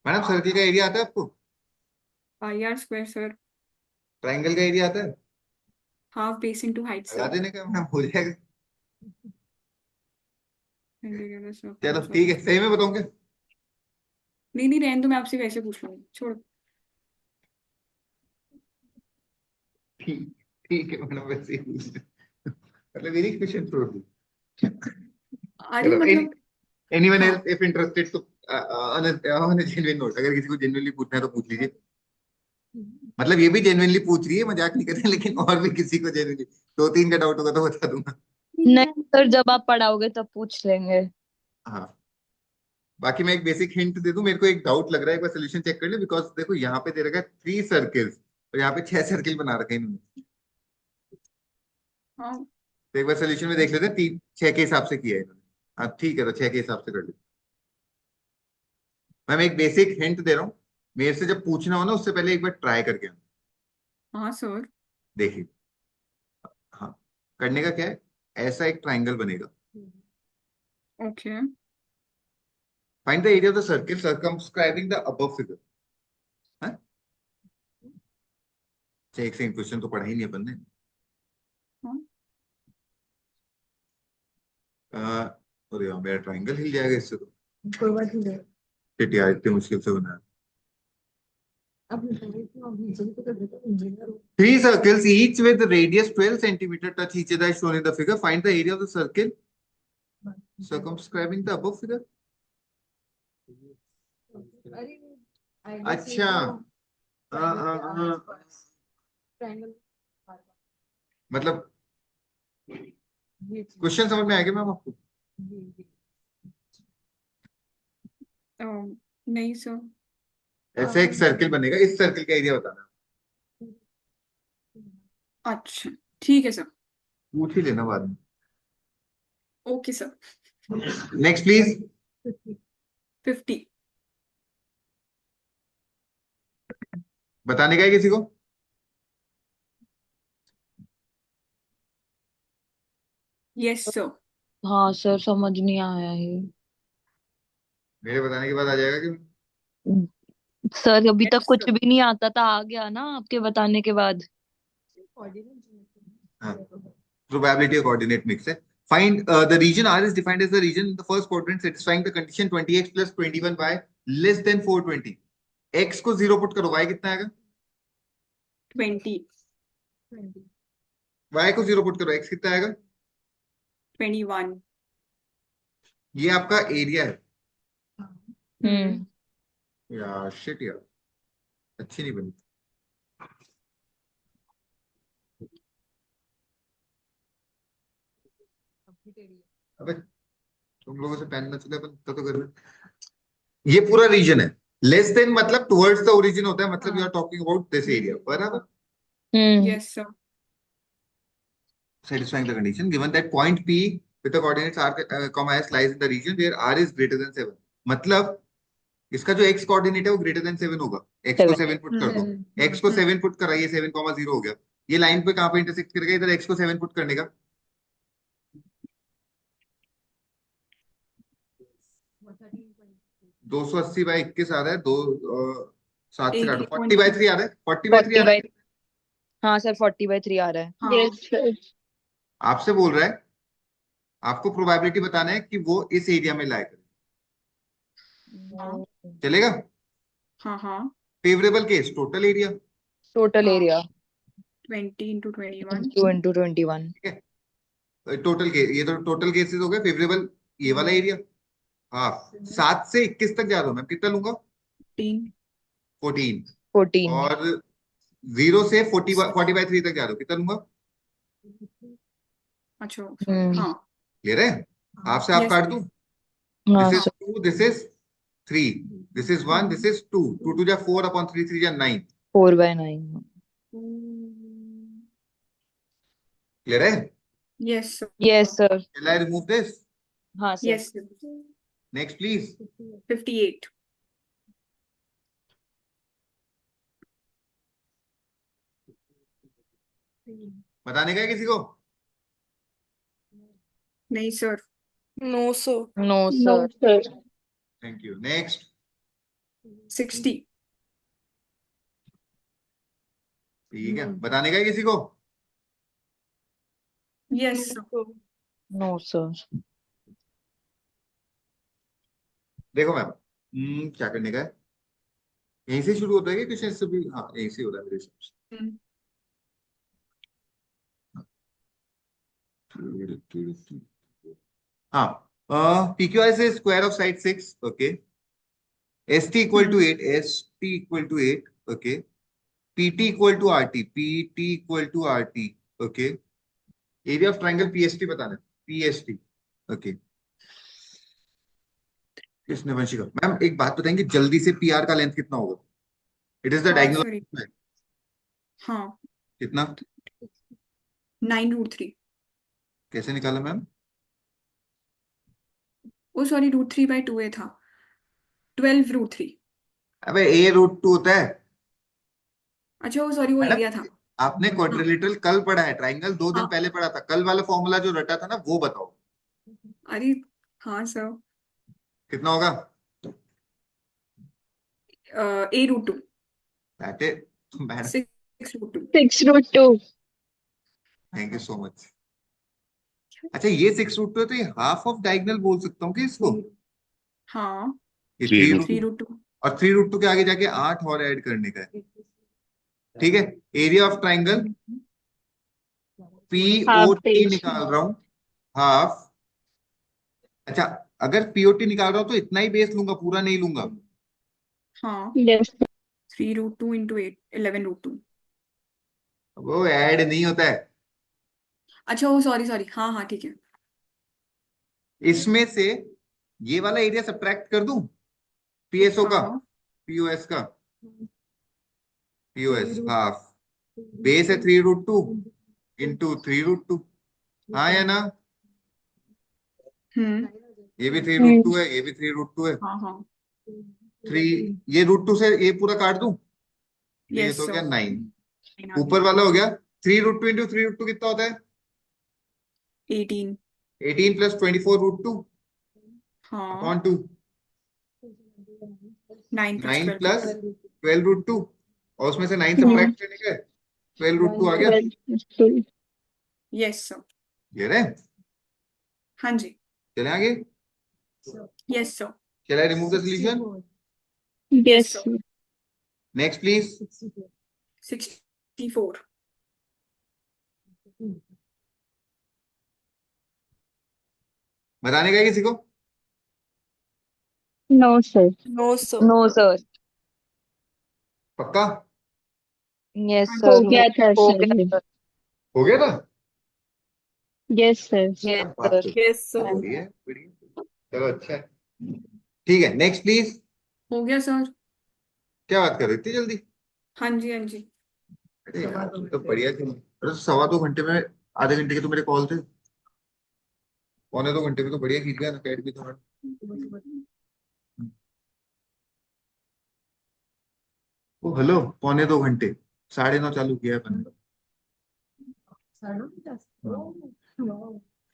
मैडम सर्किल का एरिया आता है आपको? R² sir. ट्राइंगल का एरिया आता है? हाफ बेस इंटू हाइट लगा सर. देने का मैडम, हो जाएगा। चलो नहीं ठीक है, सही में बताऊंगे? नहीं रहने दो, मैं आपसे वैसे पूछ लूंगी, छोड़ो. ठीक ठीक है मैडम, वैसे ही पूछ रहे। मतलब मेरी क्वेश्चन छोड़ दी। अरे चलो, मतलब. anyone हाँ. else if interested, तो on a genuine note, अगर किसी को genuinely पूछना है तो पूछ लीजिए। मतलब ये भी genuinely पूछ रही है, मजाक नहीं कर रहे, लेकिन और भी किसी को genuinely 2-3 का डाउट होगा तो बता दूंगा। नहीं सर, जब आप पढ़ाओगे तब पूछ लेंगे। हाँ, बाकी मैं एक बेसिक हिंट दे दूं, मेरे को एक डाउट लग रहा है, एक बार सोल्यूशन चेक कर ले, बिकॉज देखो यहाँ पे दे रखा है 3 सर्किल्स और यहाँ पे 6 सर्किल बना रखे हैं इन्होंने। हाँ. तो एक बार सोल्यूशन में देख लेते हैं, 6 के हिसाब से किया है इन्होंने। हाँ ठीक है, तो 6 के हिसाब से कर लेते। मैं एक बेसिक हिंट दे रहा हूँ, मेरे से जब पूछना हो ना उससे पहले एक बार ट्राई करके आना। हाँ सर. देखिए, हाँ, करने का क्या है, ऐसा एक ट्राइंगल बनेगा। Okay. Find the area of the circle circumscribing the above figure. एक सेकंड, क्वेश्चन तो पढ़ा ही नहीं अपन ने। हाँ. अरे यार, मेरा ट्राइंगल हिल जाएगा इससे तो। कोई बात नहीं। शिट यार, इतनी मुश्किल से बनाया। Three circles, each with radius 12 centimeter, touch each other as shown in the figure. Find the area of the circle circumscribing the above figure. अच्छा, मतलब क्वेश्चन समझ में आ गया मैम आपको? नहीं सर. ऐसा एक सर्किल बनेगा, इस सर्किल का एरिया बताना। अच्छा ठीक है सर. पूछ ही लेना बाद में। Okay sir. Next please. 50. बताने का है किसी को? Yes sir. हाँ सर, समझ नहीं आया ये। मेरे बताने के बाद आ जाएगा कि? सर अभी तक Yes, कुछ sir. भी नहीं आता था, आ गया ना आपके बताने के बाद। हाँ, probability of coordinate mix है. Find the region R is defined as the region in the first quadrant satisfying the condition 20x plus 21y less than 420. x को 0 पुट करो, y कितना आएगा? 20, y को 0 पुट करो, x कितना आएगा? 21. ये आपका एरिया है. यार शिट यार, अच्छी नहीं बनी. अबे तुम लोगों से पेन न चले, अपन तो कर रहे हैं. ये पूरा रीजन है. लेस देन मतलब टुवर्ड्स द ओरिजिन होता है, मतलब you are talking about this area. बराबर. Yes, sir. Satisfying the condition given that point P with the coordinates r, comma s lies in the region where r is greater than 7. मतलब इसका जो x कोऑर्डिनेट है वो ग्रेटर देन 7 होगा. x को 7 पुट कर दो. x को 7 पुट करा, ये 7,0 हो गया. ये लाइन पे कहां पे इंटरसेक्ट करेगा? इधर x को 7 पुट करने का. 280/21 आ रहा है. 7 से काटो. 40/3 आ रहा है. 40/3 आ रहा है. हाँ सर, 40/3 आ रहा है। हाँ. Yes, sir. आपसे बोल रहा है, आपको प्रोबेबिलिटी बताना है कि वो इस एरिया में लाए करे. हाँ. चलेगा? हाँ. Favourable case total area. Total हाँ. Area 20 into 21. 2 into 21। ठीक है. टोटल केस, ये तो टोटल केसेस हो गए. फेवरेबल ये वाला एरिया. हाँ, 7 से 21 तक जा रहा हूं मैं. कितना लूंगा? 15. 14. 14। और 0 से 40/3 तक जा रहा हूं. कितना लूंगा? अच्छा. sorry. हाँ. क्लियर है? आपसे आप Yes, काट sir. दूं. हाँ this is sir. 2, this is 3, this is 1, this is 2. 2 2 जा 4/3, 3 जा 9. 4/9। क्लियर है? Yes, sir. Yes sir. Shall I remove this? हाँ sir. Yes, sir. Next, please. 58. बताने का है किसी को? नहीं, sir. No sir. No No, sir. sir. Thank you. Next. 60. ठीक है. बताने का है किसी को? Yes, sir. No sir. देखो मैम, क्या करने का है? यहीं से शुरू होता है कि क्वेश्चन से भी? हाँ, यहीं से हो रहा है मेरे हिसाब से. Hmm. हाँ, PQR is square of side 6. Okay. ST equal to 8. ST equal to 8. Okay. PT equal to RT. PT equal to RT. Okay. Area of triangle PST बताना है. PST. Okay. किसने वंशिका? मैम एक बात बताएंगे जल्दी से, PR का लेंथ कितना होगा? इट इज द हाँ, डायगोनल. sorry. हाँ. कितना? 9√3. कैसे निकाला मैम? ओ सॉरी, √3/2a था. 12√3. अबे A√2 होता है. अच्छा, वो सॉरी, वो मैडम, एरिया था. आपने क्वाड्रिलेटरल कल पढ़ा है, ट्राइंगल 2 दिन हाँ. पहले पढ़ा था. कल वाला फॉर्मूला जो रटा था ना, वो बताओ अरे हाँ सर. कितना होगा? A√2. That is madam. 6√2. 6√2. Thank you so much. अच्छा, ये 6√2 है तो ये हाफ ऑफ डायगोनल बोल सकता हूँ कि इसको? हाँ. ये 3√2. 3√2. और 3√2 के आगे जाके 8 और ऐड करने का है. ठीक है. Area of triangle Half POT base. निकाल रहा हूँ. हाफ. अच्छा, अगर POT निकाल रहा हूँ तो इतना ही बेस लूंगा, पूरा नहीं लूंगा. हाँ. Yes. 3√2 into 8, 11√2. वो ऐड नहीं होता है. अच्छा, वो सॉरी, हाँ हाँ, ठीक है. इसमें से ये वाला एरिया सब्ट्रैक्ट कर दूं, PSO का, हाँ. POS का. POS half. बेस है 3√2 इंटू 3√2. हाँ या ना? ये भी 3√2 है, ये भी 3√2 है. हाँ हाँ. 3, ये √2 से ये पूरा काट दूं तो ये यस तो हो गया सर. 9. ऊपर वाला हो गया 3√2 इंटू 3√2 कितना होता है? 18. 18 + 24 √2 हाँ. अपॉन 2. 9 plus 9 12 plus 12 root 2 और उसमें से 9 हम्म। सब्ट्रैक्ट करने का 12 root 2 आ गया। Yes sir. क्लियर है? हाँ जी। चले आगे। Yes sir. Shall I remove the solution? Yes, sir. sir. Next, please. 64. बताने का है किसी को? No, sir. No sir. No sir. पक्का? यस हाँ, सर, हो गया था हो सर गया ये। सर। हो गया था? Yes, sir. यस क्या बात सर। कर यस सर। बढ़िया बढ़िया। चलो अच्छा है। ठीक है, नेक्स्ट प्लीज। हो गया सर। क्या बात कर रहे इतनी जल्दी? हाँ जी हाँ जी। अरे यार तुम तो बढ़िया थी। अरे 2.25 घंटे में आधे घंटे के तो मेरे कॉल थे। 1.25 घंटे में तो बढ़िया खींच गया ना कैट भी तो। ओ हेलो, 1.25 घंटे, 9:30 चालू किया है मैंने।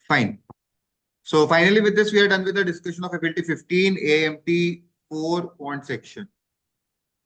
Fine. So finally with this we are done with the discussion of FLT 15 AMT 4 font section.